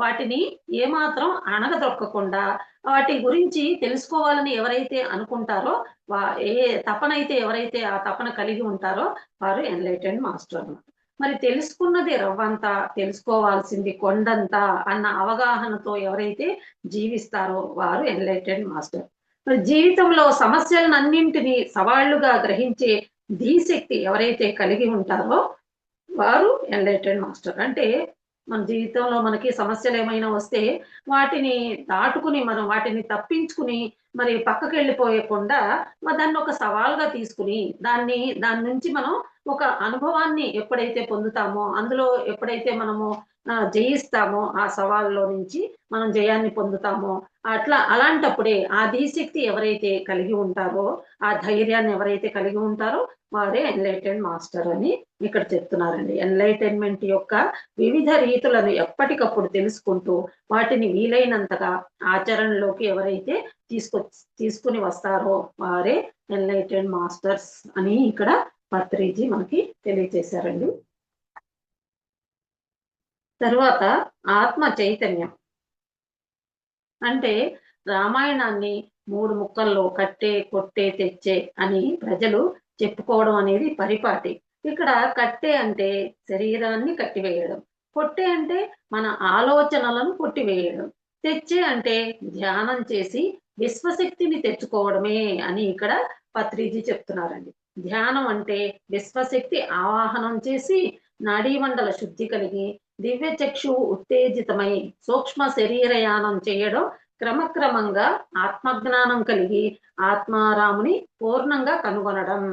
వాటిని ఏమాత్రం అణగదొక్కకుండా వాటి గురించి తెలుసుకోవాలని ఎవరైతే అనుకుంటారో వా ఏ తపనైతే ఎవరైతే ఆ తపన కలిగి ఉంటారో వారు ఎన్లైటెండ్ మాస్టర్ అన్నమాట. మరి తెలుసుకున్నది రవ్వంత, తెలుసుకోవాల్సింది కొండంత అన్న అవగాహనతో ఎవరైతే జీవిస్తారో వారు ఎన్లైటెండ్ మాస్టర్. మరి జీవితంలో సమస్యలనన్నింటినీ సవాళ్లుగా గ్రహించే ధీశక్తి ఎవరైతే కలిగి ఉంటారో వారు ఎన్లైటెండ్ మాస్టర్. అంటే మన జీవితంలో మనకి సమస్యలేమైనా వస్తే వాటిని దాటుకుని మనం వాటిని తప్పించుకుని మరి పక్కకెళ్ళిపోయకుండా దాన్ని ఒక సవాల్‌గా తీసుకొని దాని నుంచి మనం ఒక అనుభవాన్ని ఎప్పుడైతే పొందుతామో, అందులో ఎప్పుడైతే మనము జయిస్తామో ఆ సవాల్లో నుంచి మనం జయాన్ని పొందుతామో, అలాంటప్పుడే ఆ ధీశక్తి ఎవరైతే కలిగి ఉంటారో, ఆ ధైర్యాన్ని ఎవరైతే కలిగి ఉంటారో వారే ఎన్లైటెండ్ మాస్టర్ అని ఇక్కడ చెప్తున్నారండి. ఎన్లైటైన్‌మెంట్ యొక్క వివిధ రీతులను ఎప్పటికప్పుడు తెలుసుకుంటూ, వాటిని వీలైనంతగా ఆచరణలోకి ఎవరైతే తీసుకొని వస్తారో వారే ఎన్లైటెండ్ మాస్టర్స్ అని ఇక్కడ పత్రిజీ మనకి తెలియజేశారండి. తరువాత ఆత్మ చైతన్యం. అంటే రామాయణాన్ని 3 ముక్కల్లో కట్టే, కొట్టే, తెచ్చే అని ప్రజలు చెప్పుకోవడం అనేది పరిపాటి. ఇక్కడ కట్టే అంటే శరీరాన్ని కట్టివేయడం. కొట్టే అంటే మన ఆలోచనలను కొట్టివేయడం. తెచ్చే అంటే ధ్యానం చేసి విశ్వశక్తిని తెచ్చుకోవడమే అని ఇక్కడ పత్రిజీ చెప్తున్నారండి. ధ్యానం అంటే విశ్వశక్తి ఆవాహనం చేసి నాడీమండల శుద్ధి కలిగి దివ్య చక్షువు ఉత్తేజితమై సూక్ష్మ శరీరయానం చేయడం, క్రమక్రమంగా ఆత్మజ్ఞానం కలిగి ఆత్మారాముని పూర్ణంగా కనుగొనడం.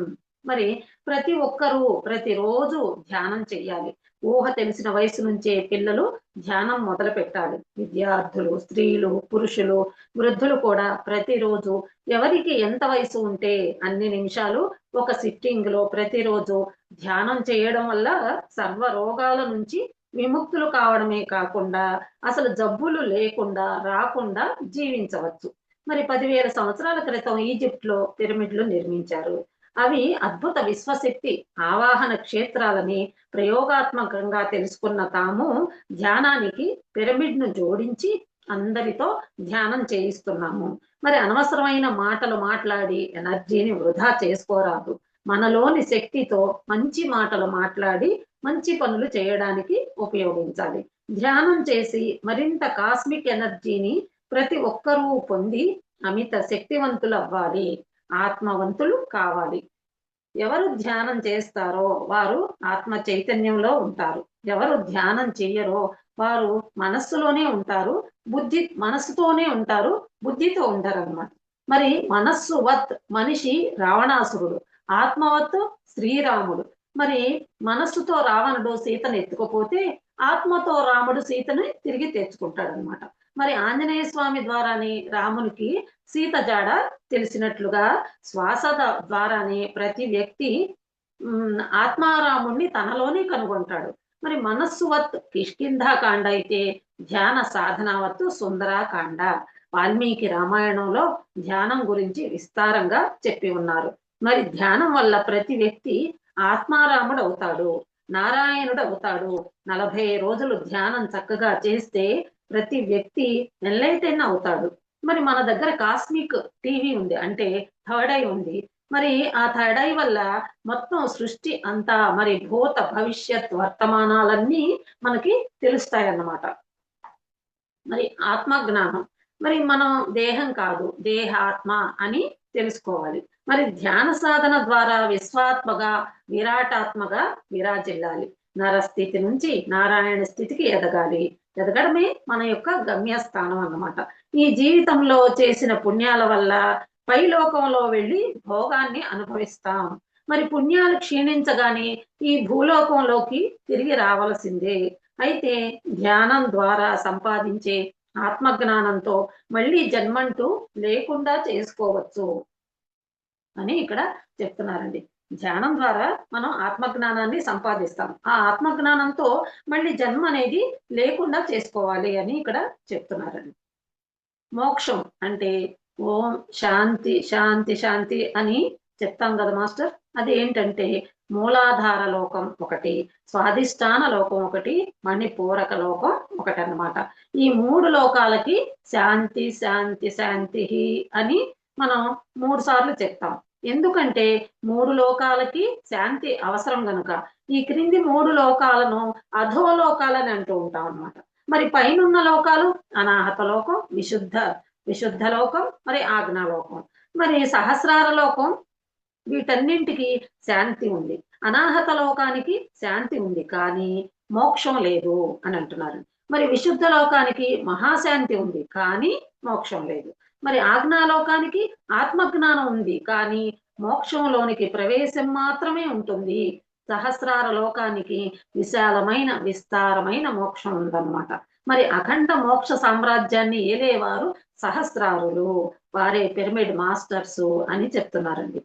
మరి ప్రతి ఒక్కరూ ప్రతిరోజు ధ్యానం చెయ్యాలి. ఊహ తెలిసిన వయసు నుంచే పిల్లలు ధ్యానం మొదలుపెట్టాలి. విద్యార్థులు, స్త్రీలు, పురుషులు, వృద్ధులు కూడా ప్రతిరోజు ఎవరికి ఎంత వయసు ఉంటే అన్ని నిమిషాలు ఒక సిట్టింగ్‌లో ప్రతిరోజు ధ్యానం చేయడం వల్ల సర్వ రోగాల నుంచి విముక్తులు కావడమే కాకుండా అసలు జబ్బులు లేకుండా రాకుండా జీవించవచ్చు. మరి 10,000 సంవత్సరాల క్రితం ఈజిప్ట్ లో పిరమిడ్లు నిర్మించారు. అవి అద్భుత విశ్వశక్తి ఆవాహన క్షేత్రాలని ప్రయోగాత్మకంగా తెలుసుకున్న తాము ధ్యానానికి పిరమిడ్ ను జోడించి అందరితో ధ్యానం చేయిస్తున్నాము. మరి అనవసరమైన మాటలు మాట్లాడి ఎనర్జీని వృధా చేసుకోరాదు. మనలోని శక్తితో మంచి మాటలు మాట్లాడి మంచి పనులు చేయడానికి ఉపయోగించాలి. ధ్యానం చేసి మరింత కాస్మిక్ ఎనర్జీని ప్రతి ఒక్కరూ పొంది అమిత శక్తివంతులు అవ్వాలి, ఆత్మవంతులు కావాలి. ఎవరు ధ్యానం చేస్తారో వారు ఆత్మ చైతన్యంలో ఉంటారు. ఎవరు ధ్యానం చెయ్యరో వారు మనస్సులోనే ఉంటారు, మనస్సుతోనే ఉంటారు, బుద్ధితో ఉంటారు అన్నమాట. మరి మనస్సు వత్ మనిషి రావణాసురుడు, ఆత్మవత్ శ్రీరాముడు. మరి మనస్సుతో రావణుడు సీతను ఎత్తుకపోతే ఆత్మతో రాముడు సీతను తిరిగి తెచ్చుకుంటాడు అనమాట. మరి ఆంజనేయ స్వామి ద్వారానే రామునికి సీత జాడ తెలిసినట్లుగా శ్వాస ద్వారానే ప్రతి వ్యక్తి ఆత్మారాముణ్ణి తనలోనే కనుగొంటాడు. మరి మనస్సువత్ కిష్కింధాకాండ అయితే ధ్యాన సాధనావత్తు సుందరాకాండ. వాల్మీకి రామాయణంలో ధ్యానం గురించి విస్తారంగా చెప్పి ఉన్నారు. మరి ధ్యానం వల్ల ప్రతి వ్యక్తి ఆత్మారాముడు అవుతాడు, నారాయణుడు అవుతాడు. 40 రోజులు ధ్యానం చక్కగా చేస్తే ప్రతి వ్యక్తి ఎన్లైటెన్ అవుతాడు. మరి మన దగ్గర కాస్మిక్ టీవీ ఉంది, అంటే థర్డ్ ఐ ఉంది. మరి ఆ థర్డ్ ఐ వల్ల మొత్తం సృష్టి అంతా, మరి భూత భవిష్యత్ వర్తమానాలన్నీ మనకి తెలుస్తాయన్నమాట. మరి ఆత్మ జ్ఞానం, మరి మనం దేహం కాదు దేహాత్మ అని తెలుసుకోవాలి. మరి ధ్యాన సాధన ద్వారా విశ్వాత్మగా విరాటాత్మగా విరాజిల్లాలి. నరస్థితి నుంచి నారాయణ స్థితికి ఎదగాలి. ఎదగడమే మన యొక్క గమ్యస్థానం అన్నమాట. ఈ జీవితంలో చేసిన పుణ్యాల వల్ల పై లోకంలో వెళ్ళి భోగాన్ని అనుభవిస్తాం. మరి పుణ్యాలు క్షీణించగానే ఈ భూలోకంలోకి తిరిగి రావలసిందే. అయితే ధ్యానం ద్వారా సంపాదించే ఆత్మజ్ఞానంతో మళ్ళీ జన్మంటూ లేకుండా చేసుకోవచ్చు అని ఇక్కడ చెప్తున్నారండి. ధ్యానం ద్వారా మనం ఆత్మజ్ఞానాన్ని సంపాదిస్తాం. ఆ ఆత్మజ్ఞానంతో మళ్ళీ జన్మ అనేది లేకుండా చేసుకోవాలి అని ఇక్కడ చెప్తున్నారండి. మోక్షం అంటే ఓం శాంతి శాంతి శాంతి అని చెప్తాం కదా మాస్టర్. అది ఏంటంటే మూలాధార లోకం ఒకటి, స్వాధిష్టాన లోకం ఒకటి, మణిపూరక లోకం ఒకటి అన్నమాట. ఈ 3 లోకాలకి శాంతి శాంతి శాంతి అని మనం 3 సార్లు చెప్తాం. ఎందుకంటే 3 లోకాలకి శాంతి అవసరం గనుక. ఈ క్రింది 3 లోకాలను అధోలోకాలని అంటూ ఉంటాం అన్నమాట. మరి పైనున్న లోకాలు అనాహత లోకం, విశుద్ధ లోకం, మరి ఆజ్ఞాలోకం. మరి సహస్రార లోకం వీటన్నింటికి శాంతి ఉంది. అనాహత లోకానికి శాంతి ఉంది కానీ మోక్షం లేదు అని అంటున్నారు. మరి విశుద్ధ లోకానికి మహాశాంతి ఉంది కానీ మోక్షం లేదు. మరి ఆజ్ఞాలోకానికి ఆత్మజ్ఞానం ఉంది కానీ మోక్షంలోనికి ప్రవేశం మాత్రమే ఉంటుంది. సహస్రార లోకానికి విశాలమైన విస్తారమైన మోక్షం ఉందన్నమాట. మరి అఖండ మోక్ష సామ్రాజ్యాన్ని ఏలేవారు సహస్రారులు, వారే పిరమిడ్ మాస్టర్స్ అని చెప్తున్నారండి.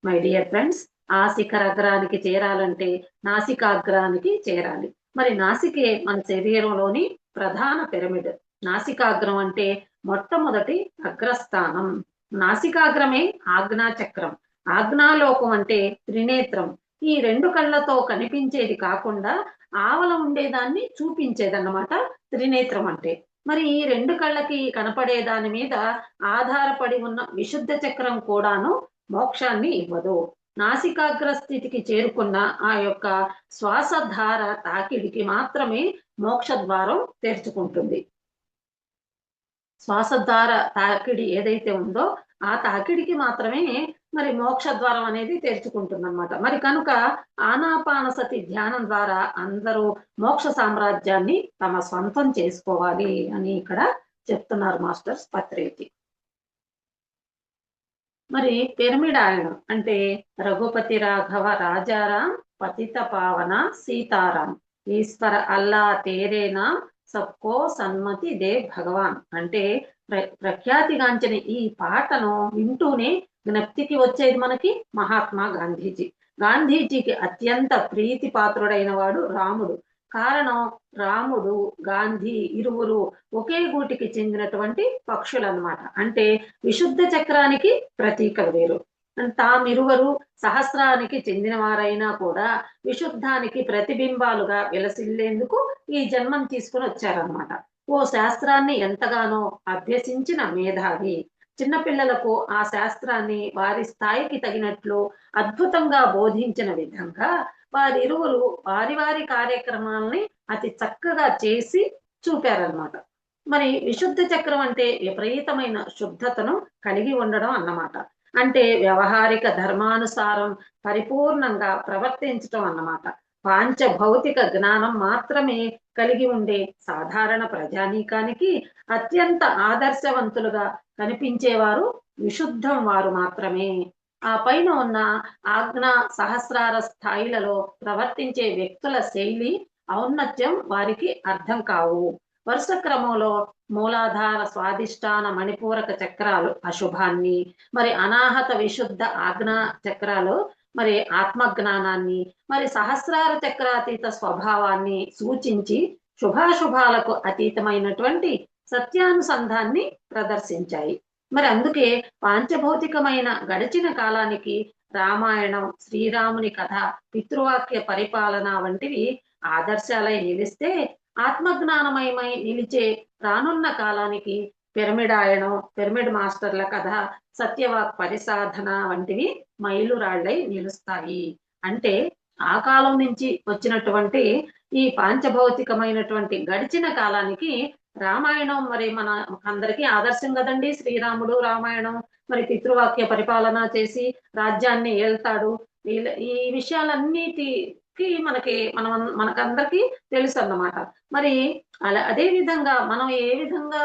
మై డియర్ ఫ్రెండ్స్, ఆ శిఖరాగ్రానికి చేరాలంటే నాసికాగ్రానికి చేరాలి. మరి నాసికే మన శరీరంలోని ప్రధాన పిరమిడ్. నాసికాగ్రం అంటే మొట్టమొదటి అగ్రస్థానం. నాసికాగ్రమే ఆజ్ఞా చక్రం. ఆజ్ఞాలోకం అంటే త్రినేత్రం. ఈ 2 కళ్ళతో కనిపించేది కాకుండా ఆవల ఉండేదాన్ని చూపించేదన్నమాట త్రినేత్రం అంటే. మరి ఈ 2 కళ్ళకి కనపడే దాని మీద ఆధారపడి ఉన్న విశుద్ధ చక్రం కూడాను మోక్షాన్ని ఇవ్వదు. నాసికాగ్ర స్థితికి చేరుకున్న ఆ యొక్క శ్వాసధార తాకిడికి మాత్రమే మోక్ష ద్వారం తెరుచుకుంటుంది. శ్వాసధార తాకిడి ఏదైతే ఉందో ఆ తాకిడికి మాత్రమే మరి మోక్ష ద్వారం అనేది తెరుచుకుంటుంది అన్నమాట. మరి కనుక ఆనాపానసతి ధ్యానం ద్వారా అందరూ మోక్ష సామ్రాజ్యాన్ని తమ స్వంతం చేసుకోవాలి అని ఇక్కడ చెప్తున్నారు మాస్టర్స్ పత్రేతి. మరి పిరమిడ్ ఆయన అంటే రఘుపతి రాఘవ రాజారాం పతిత పావన సీతారాం ఈశ్వర అల్లా తేరేనా సబ్కో సన్మతి దే భగవాన్. అంటే ప్రఖ్యాతిగాంచిన ఈ పాటను వింటూనే జ్ఞప్తికి వచ్చేది మనకి మహాత్మా గాంధీజీ. గాంధీజీకి అత్యంత ప్రీతి పాత్రుడైన వాడు రాముడు. కారణం రాముడు, గాంధీ ఇరువురు ఒకే గూటికి చెందినటువంటి పక్షులు అన్నమాట. అంటే విశుద్ధ చక్రానికి ప్రతీకలు వేరు. తామిరువరు సహస్రానికి చెందిన వారైనా కూడా విశుద్ధానికి ప్రతిబింబాలుగా విలసిల్లేందుకు ఈ జన్మం తీసుకుని వచ్చారన్నమాట. ఓ శాస్త్రాన్ని ఎంతగానో అభ్యసించిన మేధావి చిన్నపిల్లలకు ఆ శాస్త్రాన్ని వారి స్థాయికి తగినట్లు అద్భుతంగా బోధించిన విధంగా వారిరువురు వారి వారి కార్యక్రమాలని అతి చక్కగా చేసి చూపారన్నమాట. మరి విశుద్ధ చక్రం అంటే విపరీతమైన శుద్ధతను కలిగి ఉండడం అన్నమాట. అంటే వ్యవహారిక ధర్మానుసారం పరిపూర్ణంగా ప్రవర్తించటం అన్నమాట. పాంచ భౌతిక జ్ఞానం మాత్రమే కలిగి ఉండే సాధారణ ప్రజానీకానికి అత్యంత ఆదర్శవంతులుగా కనిపించేవారు విశుద్ధం వారు మాత్రమే. ఆ పైన ఉన్న ఆజ్ఞ సహస్రార స్థాయిలలో ప్రవర్తించే వ్యక్తుల శైలి ఔన్నత్యం వారికి అర్థం కావు. వరుస క్రమంలో మూలాధార స్వాదిష్టాన మణిపూరక చక్రాలు అశుభాన్ని, మరి అనాహత విశుద్ధ ఆజ్ఞా చక్రాలు మరి ఆత్మజ్ఞానాన్ని, మరి సహస్రార చక్రాతీత స్వభావాన్ని సూచించి శుభాశుభాలకు అతీతమైనటువంటి సత్యానుసంధాన్ని ప్రదర్శించాయి. మరి అందుకే పాంచభౌతికమైన గడిచిన కాలానికి రామాయణం, శ్రీరాముని కథ, పితృవాక్య పరిపాలన వంటివి ఆదర్శాలై నిలిస్తే, ఆత్మజ్ఞానమయమై నిలిచే రానున్న కాలానికి పిరమిడాయనం, పిరమిడ్ మాస్టర్ల కథ, సత్యవాక్ పరిసాధన వంటివి మైలురాళ్లై నిలుస్తాయి. అంటే ఆ కాలం నుంచి వచ్చినటువంటి ఈ పాంచభౌతికమైనటువంటి గడిచిన కాలానికి రామాయణం మరి మన అందరికీ ఆదర్శం కదండి. శ్రీరాముడు రామాయణం మరి పితృవాక్య పరిపాలన చేసి రాజ్యాన్ని ఏళ్తాడు. ఈ విషయాలన్నిటికి మనకందరికీ తెలుసు అన్నమాట. మరి అదే విధంగా మనం ఏ విధంగా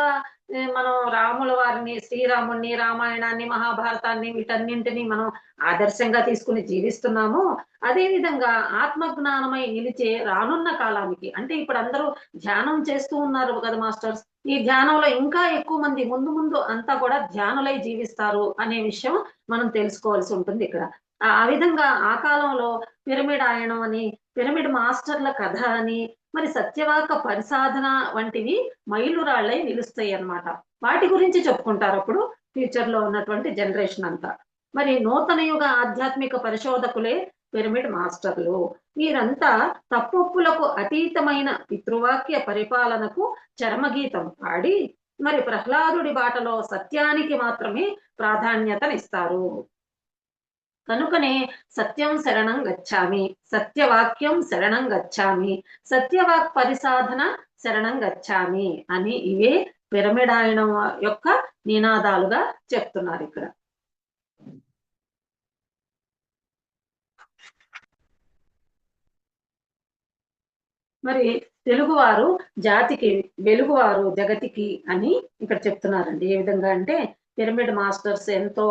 మనం రాముల వారిని, శ్రీరాముడిని, రామాయణాన్ని, మహాభారతాన్ని వీటన్నింటినీ మనం ఆదర్శంగా తీసుకుని జీవిస్తున్నామో, అదే విధంగా ఆత్మజ్ఞానమై నిలిచే రానున్న కాలానికి, అంటే ఇప్పుడు అందరూ ధ్యానం చేస్తూ ఉన్నారు కదా మాస్టర్స్. ఈ ధ్యానంలో ఇంకా ఎక్కువ మంది ముందు ముందు అంతా కూడా ధ్యానులై జీవిస్తారు అనే విషయం మనం తెలుసుకోవాల్సి ఉంటుంది ఇక్కడ. ఆ విధంగా ఆ కాలంలో పిరమిడ్ ఆయనం అని, పిరమిడ్ మాస్టర్ల కథ అని, మరి సత్యవాక పరిసాధన వంటివి మైలురాళ్లై నిలుస్తాయి అన్నమాట. వాటి గురించి చెప్పుకుంటారు అప్పుడు ఫ్యూచర్ లో ఉన్నటువంటి జనరేషన్ అంతా. మరి నూతన యుగ ఆధ్యాత్మిక పరిశోధకులే పిరమిడ్ మాస్టర్లు. వీరంతా తప్పొప్పులకు అతీతమైన పితృవాక్య పరిపాలనకు చరమగీతం పాడి మరి ప్రహ్లాదుడి బాటలో సత్యానికి మాత్రమే ప్రాధాన్యతనిస్తారు. కనుకనే సత్యం శరణం గచ్చామి, సత్యవాక్యం శరణం గచ్చామి, సత్యవాక్ పరిసాధన శరణం గచ్చామి అని ఇవే పిరమిడాయనం యొక్క నినాదాలుగా చెప్తున్నారు ఇక్కడ. మరి తెలుగువారు జాతికి వెలుగువారు జగతికి అని ఇక్కడ చెప్తున్నారండి. ఏ విధంగా అంటే పిరమిడ్ మాస్టర్స్ ఎంతో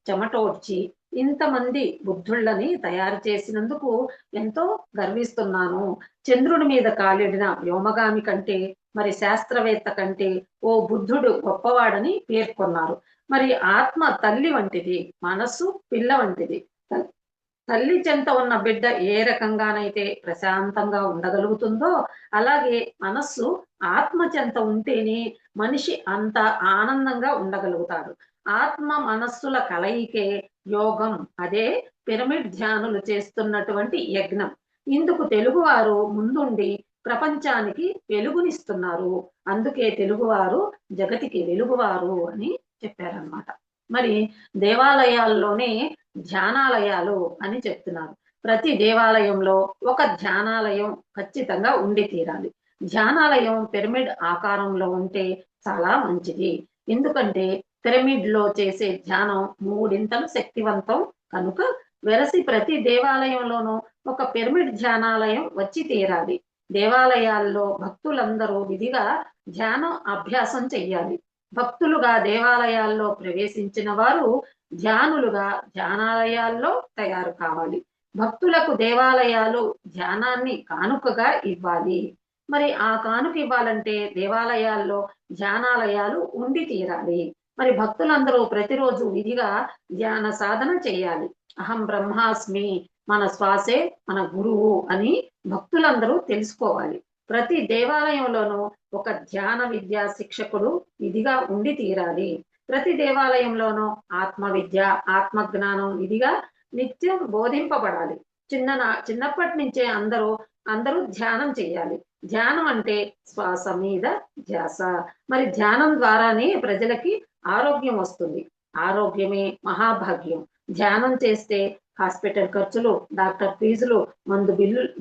చెమటోడ్చి ఇంతమంది బుద్ధుళ్ళని తయారు చేసినందుకు ఎంతో గర్విస్తున్నాను. చంద్రుడి మీద కాలిడిన వ్యోమగామి కంటే, మరి శాస్త్రవేత్త కంటే ఓ బుద్ధుడు గొప్పవాడని పేర్కొన్నారు. మరి ఆత్మ తల్లి వంటిది, మనస్సు పిల్ల వంటిది. తల్లి చెంత ఉన్న బిడ్డ ఏ రకంగానైతే ప్రశాంతంగా ఉండగలుగుతుందో, అలాగే మనస్సు ఆత్మ చెంత ఉంటేనే మనిషి అంత ఆనందంగా ఉండగలుగుతాడు. ఆత్మ మనస్సుల కలయికే యోగం. అదే పిరమిడ్ ధ్యానులు చేస్తున్నటువంటి యజ్ఞం. ఇందుకు తెలుగువారు ముందుండి ప్రపంచానికి వెలుగునిస్తున్నారు. అందుకే తెలుగువారు జగతికి వెలుగువారు అని చెప్పారన్నమాట. మరి దేవాలయాల్లోనే ధ్యానాలయాలు అని చెప్తున్నారు. ప్రతి దేవాలయంలో ఒక ధ్యానాలయం ఖచ్చితంగా ఉండి తీరాలి. ధ్యానాలయం పిరమిడ్ ఆకారంలో ఉంటే చాలా మంచిది. ఎందుకంటే పిరమిడ్ లో చేసే ధ్యానం మూడింతలు శక్తివంతం కనుక వెరసి ప్రతి దేవాలయంలోనూ ఒక పిరమిడ్ ధ్యానాలయం వచ్చి తీరాలి. దేవాలయాల్లో భక్తులందరూ విధిగా ధ్యానం అభ్యాసం చెయ్యాలి. భక్తులుగా దేవాలయాల్లో ప్రవేశించిన వారు ధ్యానులుగా ధ్యానాలయాల్లో తయారు కావాలి. భక్తులకు దేవాలయాలు ధ్యానాన్ని కానుకగా ఇవ్వాలి. మరి ఆ కానుక ఇవ్వాలంటే దేవాలయాల్లో ధ్యానాలయాలు ఉండి తీరాలి. మరి భక్తులందరూ ప్రతిరోజు విధిగా ధ్యాన సాధన చేయాలి. అహం బ్రహ్మాస్మి, మన శ్వాసే మన గురువు అని భక్తులందరూ తెలుసుకోవాలి. ప్రతి దేవాలయంలోనూ ఒక ధ్యాన విద్యా శిక్షకుడు విధిగా ఉండి తీరాలి. ప్రతి దేవాలయంలోనూ ఆత్మ విద్య, ఆత్మ జ్ఞానం విధిగా నిత్యం బోధింపబడాలి. చిన్నప్పటి నుంచే అందరూ ధ్యానం చేయాలి. ధ్యానం అంటే శ్వాస మీద ధ్యాస. మరి ధ్యానం ద్వారానే ప్రజలకి ఆరోగ్యం వస్తుంది. ఆరోగ్యమే మహాభాగ్యం. ధ్యానం చేస్తే హాస్పిటల్ ఖర్చులు, డాక్టర్ ఫీజులు, మందు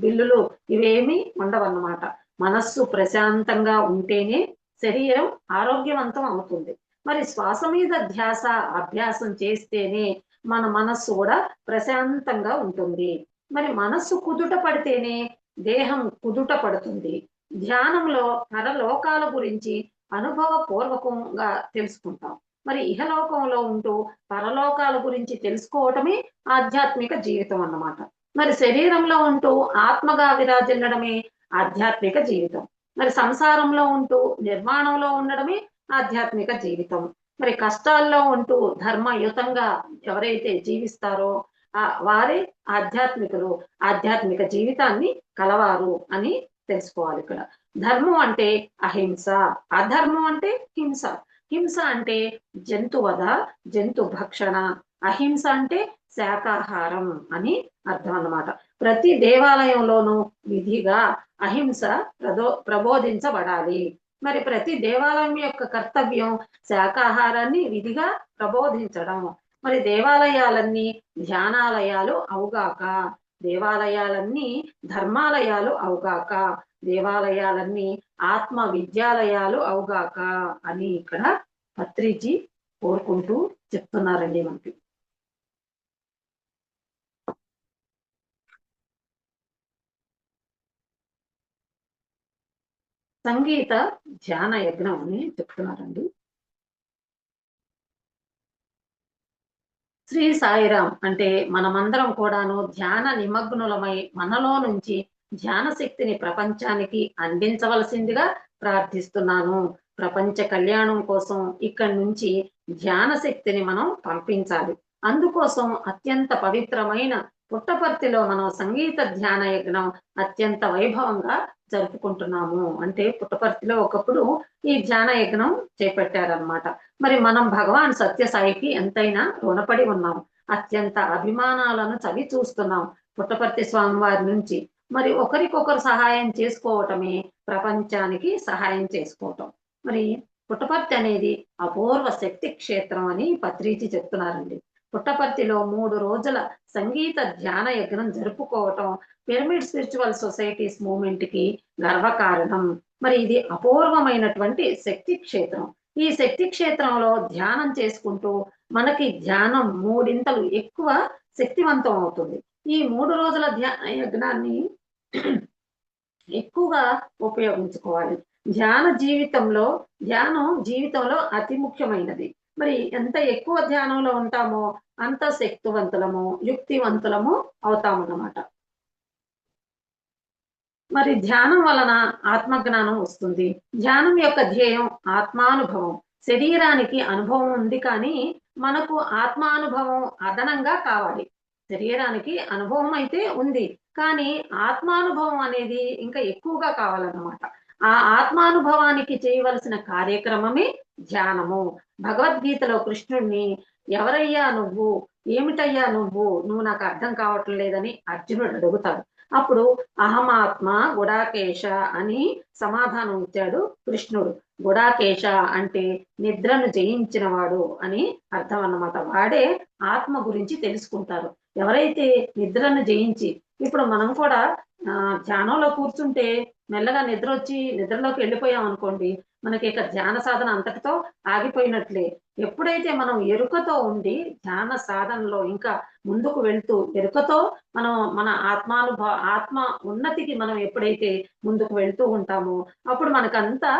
బిల్లులు ఇవేమీ ఉండవన్నమాట. మనస్సు ప్రశాంతంగా ఉంటేనే శరీరం ఆరోగ్యవంతం అవుతుంది. మరి శ్వాస మీద ధ్యాస అభ్యాసం చేస్తేనే మన మనస్సు కూడా ప్రశాంతంగా ఉంటుంది. మరి మనస్సు కుదుట పడితేనే దేహం కుదుట పడుతుంది. ధ్యానంలో పరలోకాల గురించి అనుభవపూర్వకంగా తెలుసుకుంటాం. మరి ఇహలోకంలో ఉంటూ పరలోకాల గురించి తెలుసుకోవటమే ఆధ్యాత్మిక జీవితం అన్నమాట. మరి శరీరంలో ఉంటూ ఆత్మగా విరాజిల్లడమే ఆధ్యాత్మిక జీవితం. మరి సంసారంలో ఉంటూ నిర్మాణంలో ఉండడమే ఆధ్యాత్మిక జీవితం. మరి కష్టాల్లో ఉంటూ ధర్మయుతంగా ఎవరైతే జీవిస్తారో వారే ఆధ్యాత్మికులు, ఆధ్యాత్మిక జీవితాన్ని కలవారు అని తెలుసుకోవాలి. ఇక్కడ ధర్మం అంటే అహింస, అధర్మం అంటే హింస. హింస అంటే జంతువధ, జంతు భక్షణ. అహింస అంటే శాకాహారం అని అర్థం అన్నమాట. ప్రతి దేవాలయంలోనూ విధిగా అహింస ప్రబోధించబడాలి. మరి ప్రతి దేవాలయం యొక్క కర్తవ్యం శాకాహారాన్ని విధిగా ప్రబోధించడం. మరి దేవాలయాలన్నీ ధ్యానాలయాలు అవుగాక, దేవాలయాలన్నీ ధర్మాలయాలు అవుగాక, దేవాలయాలన్నీ ఆత్మ విద్యాలయాలు అవుగాక అని ఇక్కడ పత్రిజీ కోరుకుంటూ చెప్తున్నారండి మనకి. సంగీత ధ్యాన యజ్ఞం అని చెప్తున్నారండి. శ్రీ సాయిరాం అంటే మనమందరం కూడాను ధ్యాన నిమగ్నులమై మనలో నుంచి ధ్యాన శక్తిని ప్రపంచానికి అందించవలసిందిగా ప్రార్థిస్తున్నాను. ప్రపంచ కళ్యాణం కోసం ఇక్కడి నుంచి ధ్యాన శక్తిని మనం పంపించాలి. అందుకోసం అత్యంత పవిత్రమైన పుట్టపర్తిలో మనం సంగీత ధ్యాన యజ్ఞం అత్యంత వైభవంగా జరుపుకుంటున్నాము. అంటే పుట్టపర్తిలో ఒకప్పుడు ఈ ధ్యాన యజ్ఞం చేపట్టారనమాట. మరి మనం భగవాన్ సత్యసాయికి ఎంతైనా రుణపడి ఉన్నాం. అత్యంత అభిమానాలను చవి చూస్తున్నాం పుట్టపర్తి స్వామి వారి నుంచి. మరి ఒకరికొకరు సహాయం చేసుకోవటమే ప్రపంచానికి సహాయం చేసుకోవటం. మరి పుట్టపర్తి అనేది అపూర్వ శక్తి క్షేత్రం అని పత్రిజీ చెప్తున్నారండి. పుట్టపర్తిలో 3 రోజుల సంగీత ధ్యాన యజ్ఞం జరుపుకోవటం పిరమిడ్ స్పిరిచువల్ సొసైటీస్ మూవ్మెంట్ కి గర్వకారణం. మరి ఇది అపూర్వమైనటువంటి శక్తి క్షేత్రం. ఈ శక్తి క్షేత్రంలో ధ్యానం చేసుకుంటూ మనకి ధ్యానం 3 ఎక్కువ శక్తివంతం అవుతుంది. ఈ 3 రోజుల ధ్యాన యజ్ఞాన్ని ఎక్కువగా ఉపయోగించుకోవాలి. ధ్యానం జీవితంలో అతి ముఖ్యమైనది. మరి ఎంత ఎక్కువ ధ్యానంలో ఉంటామో అంత శక్తివంతులము, యుక్తివంతులము అవుతామన్నమాట. మరి ధ్యానం వలన ఆత్మజ్ఞానం వస్తుంది. ధ్యానం యొక్క ధ్యేయం ఆత్మానుభవం. శరీరానికి అనుభవం ఉంది కానీ మనకు ఆత్మానుభవం అదనంగా కావాలి. శరీరానికి అనుభవం అయితే ఉంది కానీ ఆత్మానుభవం అనేది ఇంకా ఎక్కువగా కావాలన్నమాట. ఆ ఆత్మానుభవానికి చేయవలసిన కార్యక్రమమే ధ్యానము. భగవద్గీతలో కృష్ణుడిని ఎవరయ్యా నువ్వు, ఏమిటయ్యా నువ్వు నాకు అర్థం కావటం లేదని అర్జునుడు అడుగుతాడు. అప్పుడు అహమాత్మ గుడాకేశ అని సమాధానం ఇచ్చాడు కృష్ణుడు. గుడాకేశ అంటే నిద్రను జయించిన వాడు అని అర్థం అన్నమాట. వాడే ఆత్మ గురించి తెలుసుకుంటారు. ఎవరైతే నిద్రను జయించి, ఇప్పుడు మనం కూడా ధ్యానంలో కూర్చుంటే మెల్లగా నిద్ర వచ్చి నిద్రలోకి వెళ్ళిపోయాం అనుకోండి, మనకి ఇక ధ్యాన సాధన అంతటితో ఆగిపోయినట్లే. ఎప్పుడైతే మనం ఎరుకతో ఉండి ధ్యాన సాధనలో ఇంకా ముందుకు వెళ్తూ ఎరుకతో మనం మన ఆత్మ ఉన్నతికి మనం ఎప్పుడైతే ముందుకు వెళ్తూ ఉంటామో అప్పుడు మనకంతా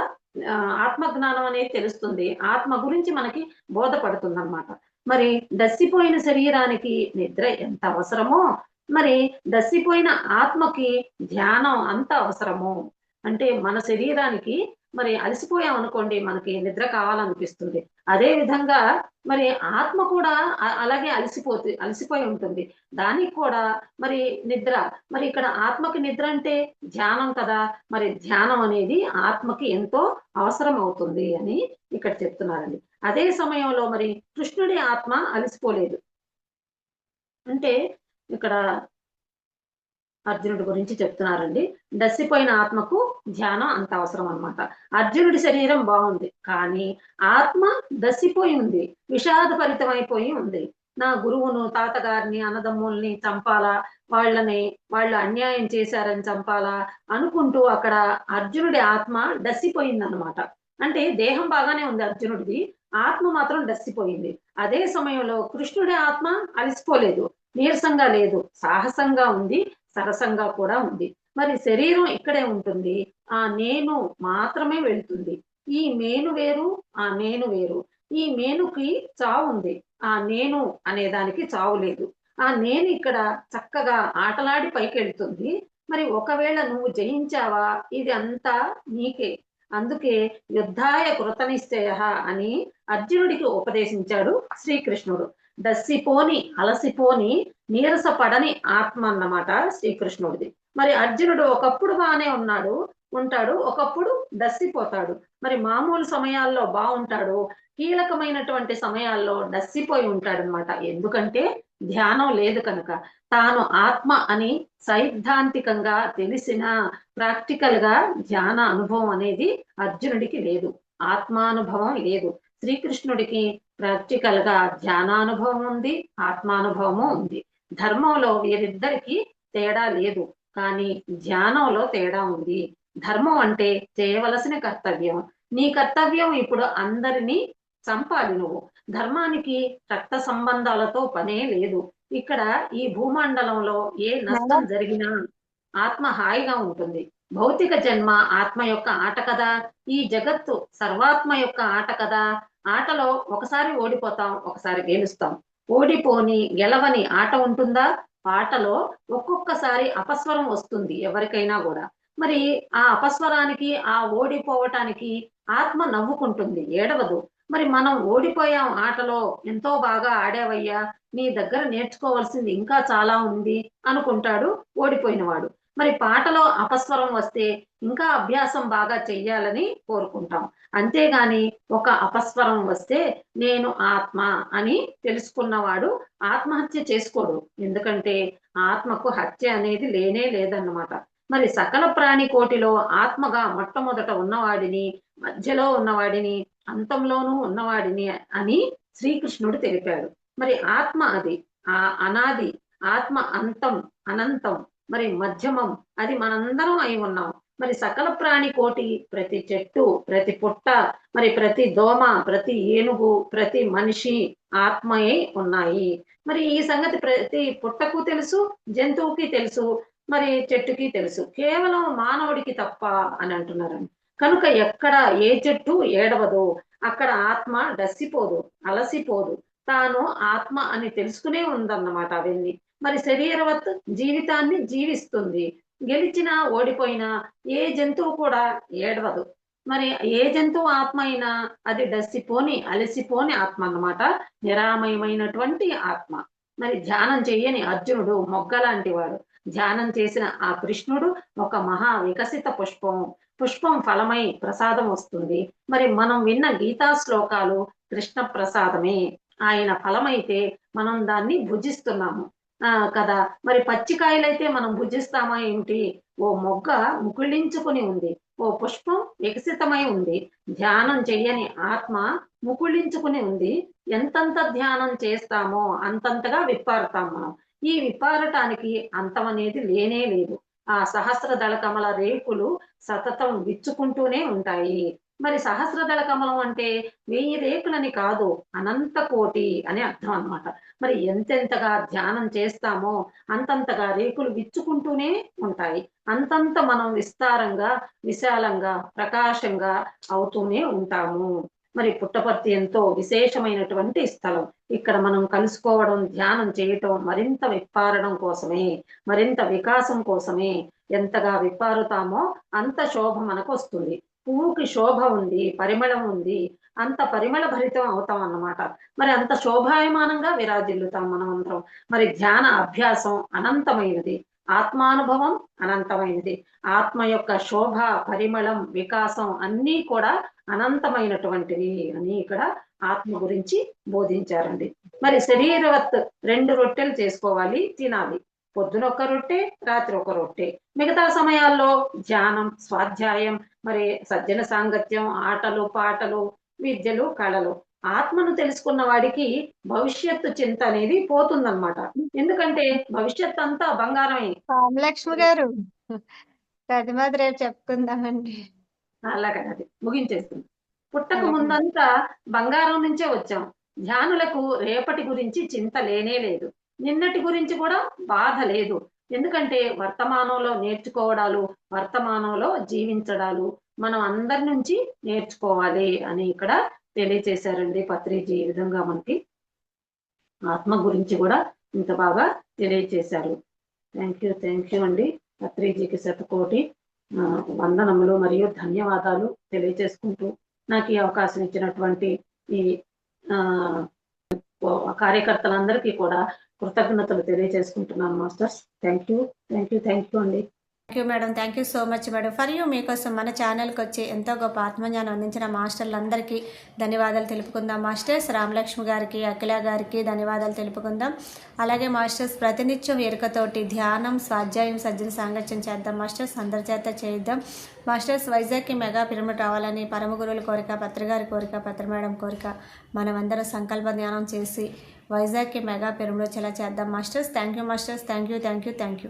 ఆత్మజ్ఞానం అనేది తెలుస్తుంది. ఆత్మ గురించి మనకి బోధపడుతుంది అన్నమాట. మరి దస్సిపోయిన శరీరానికి నిద్ర ఎంత అవసరమో మరి దస్సిపోయిన ఆత్మకి ధ్యానం అంత అవసరము. అంటే మన శరీరానికి మరి అలసిపోయాం అనుకోండి, మనకి నిద్ర కావాలనిపిస్తుంది. అదే విధంగా మరి ఆత్మ కూడా అలాగే అలసిపోయి ఉంటుంది. దానికి కూడా మరి నిద్ర. మరి ఇక్కడ ఆత్మకి నిద్ర అంటే ధ్యానం కదా! మరి ధ్యానం అనేది ఆత్మకి ఎంతో అవసరం అవుతుంది అని ఇక్కడ చెప్తున్నారండి. అదే సమయంలో మరి కృష్ణుడి ఆత్మ అలసిపోలేదు. అంటే ఇక్కడ అర్జునుడి గురించి చెప్తున్నారండి. డస్సిపోయిన ఆత్మకు ధ్యానం అంత అవసరం అన్నమాట. అర్జునుడి శరీరం బావుంది. కానీ ఆత్మ డస్సిపోయి ఉంది. విషాదభరితమైపోయి ఉంది. నా గురువును, తాతగారిని, అన్నదమ్ముల్ని చంపాలా, వాళ్ళు అన్యాయం చేశారని చంపాలా అనుకుంటూ అక్కడ అర్జునుడి ఆత్మ డస్సిపోయిందన్నమాట. అంటే దేహం బాగానే ఉంది అర్జునుడిది. ఆత్మ మాత్రం డస్సిపోయింది. అదే సమయంలో కృష్ణుడి ఆత్మ అలసిపోలేదు. నీరసంగా లేదు. సాహసంగా ఉంది. సరసంగా కూడా ఉంది. మరి శరీరం ఇక్కడే ఉంటుంది. ఆ నేను మాత్రమే వెళ్తుంది. ఈ మేను వేరు, ఆ నేను వేరు. ఈ మేనుకి చావుంది. ఆ నేను అనే దానికి చావు లేదు. ఆ నేను ఇక్కడ చక్కగా ఆటలాడి పైకెళ్తుంది. మరి ఒకవేళ నువ్వు జయించావా ఇది అంతా నీకే. అందుకే యుద్ధాయ కృతనిశ్చయః అని అర్జునుడికి ఉపదేశించాడు శ్రీకృష్ణుడు. అలసిపోని నీరసపడని ఆత్మ అన్నమాట శ్రీకృష్ణుడిది. మరి అర్జునుడు ఒకప్పుడు బానే ఉంటాడు. ఒకప్పుడు డస్సిపోతాడు. మరి మామూలు సమయాల్లో బావుంటాడు. కీలకమైనటువంటి సమయాల్లో డస్సిపోయి ఉంటాడనమాట. ఎందుకంటే ధ్యానం లేదు కనుక. తాను ఆత్మ అని సైద్ధాంతికంగా తెలిసినా ప్రాక్టికల్‌గా ధ్యాన అనుభవం అనేది అర్జునుడికి లేదు. ఆత్మానుభవం లేదు. శ్రీకృష్ణుడికి ప్రాక్టికల్‌గా ధ్యానానుభవం ఉంది. ఆత్మానుభవము ఉంది. ధర్మంలో వీరిద్దరికీ తేడా లేదు. కానీ ధ్యానంలో తేడా ఉంది. ధర్మం అంటే చేయవలసిన కర్తవ్యం. నీ కర్తవ్యం ఇప్పుడు అందరినీ చంపాలి నువ్వు. ధర్మానికి రక్త సంబంధాలతో పనే లేదు. ఇక్కడ ఈ భూమండలంలో ఏ నష్టం జరిగినా ఆత్మ హాయిగా ఉంటుంది. భౌతిక జన్మ ఆత్మ యొక్క ఆట కదా! ఈ జగత్తు సర్వాత్మ యొక్క ఆట కదా! ఆటలో ఒకసారి ఓడిపోతాం, ఒకసారి గెలుస్తాం. ఓడిపోని, గెలవని ఆట ఉంటుందా? ఆటలో ఒక్కొక్కసారి అపస్వరం వస్తుంది ఎవరికైనా గూడా. మరి ఆ అపస్వరానికి, ఆ ఓడిపోవటానికి ఆత్మ నవ్వుకుంటుంది, ఏడవదు. మరి మనం ఓడిపోయాం ఆటలో, ఎంతో బాగా ఆడావయ్యా! నీ దగ్గర నేర్చుకోవాల్సింది ఇంకా చాలా ఉంది అనుకుంటాడు ఓడిపోయినవాడు. మరి పాటలో అపస్వరం వస్తే ఇంకా అభ్యాసం బాగా చెయ్యాలని కోరుకుంటాం. అంతేగాని ఒక అపస్వరం వస్తే నేను ఆత్మ అని తెలుసుకున్నవాడు ఆత్మహత్య చేసుకోడు. ఎందుకంటే ఆత్మకు హత్య అనేది లేనే లేదన్నమాట. మరి సకల ప్రాణి కోటిలో ఆత్మగా మొట్టమొదట ఉన్నవాడిని, మధ్యలో ఉన్నవాడిని, అంతంలోనూ ఉన్నవాడిని అని శ్రీకృష్ణుడు తెలిపాడు. మరి ఆత్మ అది అనాది. ఆత్మ అంతం, అనంతం. మరి మధ్యమం అది మనందరం అయి ఉన్నాం. మరి సకల ప్రాణి కోటి, ప్రతి చెట్టు, ప్రతి పుట్ట, మరి ప్రతి దోమ, ప్రతి ఏనుగు, ప్రతి మనిషి ఆత్మయే ఉన్నాయి. మరి ఈ సంగతి ప్రతి పుట్టకు తెలుసు, జంతువుకి తెలుసు, మరి చెట్టుకి తెలుసు. కేవలం మానవుడికి తప్ప అని అంటున్నారండి. కనుక ఎక్కడ ఏ చెట్టు ఏడవదు. అక్కడ ఆత్మ డస్సిపోదు, అలసిపోదు. తాను ఆత్మ అని తెలుసుకునే ఉందన్నమాట అవన్నీ. మరి శరీరవత్ జీవితాన్ని జీవిస్తుంది. గెలిచినా, ఓడిపోయినా ఏ జంతువు కూడా ఏడవదు. మరి ఏ జంతువు ఆత్మ అయినా అది డస్సిపోని, అలసిపోని ఆత్మ అన్నమాట. నిరామయమైనటువంటి ఆత్మ. మరి ధ్యానం చెయ్యని అర్జునుడు మొగ్గలాంటి వాడు. ధ్యానం చేసిన ఆ కృష్ణుడు ఒక మహా వికసిత పుష్పం. పుష్పం ఫలమై ప్రసాదం వస్తుంది. మరి మనం విన్న గీతా శ్లోకాలు కృష్ణ ప్రసాదమే. ఆయన ఫలమైతే మనం దాన్ని భుజిస్తున్నాము. కదా! మరి పచ్చికాయలైతే మనం భుజిస్తామా ఏమిటి? ఓ మొగ్గ ముకుళించుకుని ఉంది. ఓ పుష్పం వికసితమై ఉంది. ధ్యానం చెయ్యని ఆత్మ ముకుళించుకుని ఉంది. ఎంతంత ధ్యానం చేస్తామో అంతంతగా విప్పారుతాం మనం. ఈ విప్పారటానికి అంతమనేది లేనే లేదు. ఆ సహస్రదళ కమల రేకులు సతతం విచ్చుకుంటూనే ఉంటాయి. మరి సహస్రదళ కమలం అంటే 1000 రేకులని కాదు, అనంత కోటి అని అర్థం అన్నమాట. మరి ఎంతెంతగా ధ్యానం చేస్తామో అంతంతగా రేకులు విచ్చుకుంటూనే ఉంటాయి. అంతంత మనం విస్తారంగా, విశాలంగా, ప్రకాశంగా అవుతూనే ఉంటాము. మరి పుట్టపర్తి ఎంతో విశేషమైనటువంటి స్థలం. ఇక్కడ మనం కలుసుకోవడం, ధ్యానం చేయటం మరింత విప్పారడం కోసమే, మరింత వికాసం కోసమే. ఎంతగా విప్పారుతామో అంత శోభ మనకొస్తుంది. పువ్వుకి శోభ ఉంది, పరిమళం ఉంది, అంత పరిమళ భరితం అవుతాం అన్నమాట. మరి అంత శోభాయమానంగా విరాజిల్లుతాం మనం అందరం. మరి ధ్యాన అభ్యాసం అనంతమైనది, ఆత్మానుభవం అనంతమైనది. ఆత్మ యొక్క శోభ, పరిమళం, వికాసం అన్నీ కూడా అనంతమైనటువంటివి అని ఇక్కడ ఆత్మ గురించి బోధించారండి. మరి శరీరవత్ 2 రొట్టెలు చేసుకోవాలి, తినాలి. పొద్దున ఒక రొట్టె, రాత్రి ఒక రొట్టె. మిగతా సమయాల్లో ధ్యానం, స్వాధ్యాయం, మరి సజ్జన సాంగత్యం, ఆటలు, పాటలు, విద్యలు, కళలు. ఆత్మను తెలుసుకున్న వాడికి భవిష్యత్తు చింత అనేది పోతుందన్నమాట. ఎందుకంటే భవిష్యత్ అంతా బంగారమే. రామలక్ష్మి గారు, తదుపరి రేపు చెప్పుకుందామండి. అలాగే అది ముగించేస్తుంది. పుట్టక అలాగే. ముందంతా బంగారం నుంచే వచ్చాం. ధ్యానులకు రేపటి గురించి చింత లేనే లేదు. నిన్నటి గురించి కూడా బాధ లేదు. ఎందుకంటే వర్తమానంలో నేర్చుకోవడాలు, వర్తమానంలో జీవించడాలు మనం అందరి నుంచి నేర్చుకోవాలి అని ఇక్కడ తెలియచేశారండి పత్రిజీ. ఈ విధంగా మనకి ఆత్మ గురించి కూడా ఇంత బాగా తెలియచేశారు. థ్యాంక్ యూ అండి. పత్రిజీకి శతకోటి వందనములు మరియు ధన్యవాదాలు తెలియచేసుకుంటూ నాకు ఈ అవకాశం ఇచ్చినటువంటి ఈ కార్యకర్తలందరికీ కూడా కృతజ్ఞతలు తెలియజేసుకుంటున్నాను మాస్టర్స్. థ్యాంక్ యూ అండి. Thank you madam, thank you so much madam. For you, మీకోసం మన ఛానల్కి వచ్చి ఎంతో గొప్ప ఆత్మజ్ఞానం అందించిన మాస్టర్లందరికీ ధన్యవాదాలు తెలుపుకుందాం మాస్టర్స్. రామలక్ష్మి గారికి, అఖిల గారికి ధన్యవాదాలు తెలుపుకుందాం. అలాగే మాస్టర్స్ ప్రతినిత్యం ఎరుకతోటి ధ్యానం, స్వాధ్యాయం, సజ్జన సాంగత్యం చేద్దాం మాస్టర్స్. అందరి చేత చేద్దాం మాస్టర్స్. వైజాగ్కి మెగా పిరమిడ్ రావాలని పరమ గురువుల కోరిక, పత్రిగారి కోరిక, పత్రి మేడం కోరిక. మనమందరం సంకల్ప ధ్యానం చేసి వైజాగ్కి మెగా పిరమిడ్ వచ్చేలా చేద్దాం masters. Thank you masters. Thank you.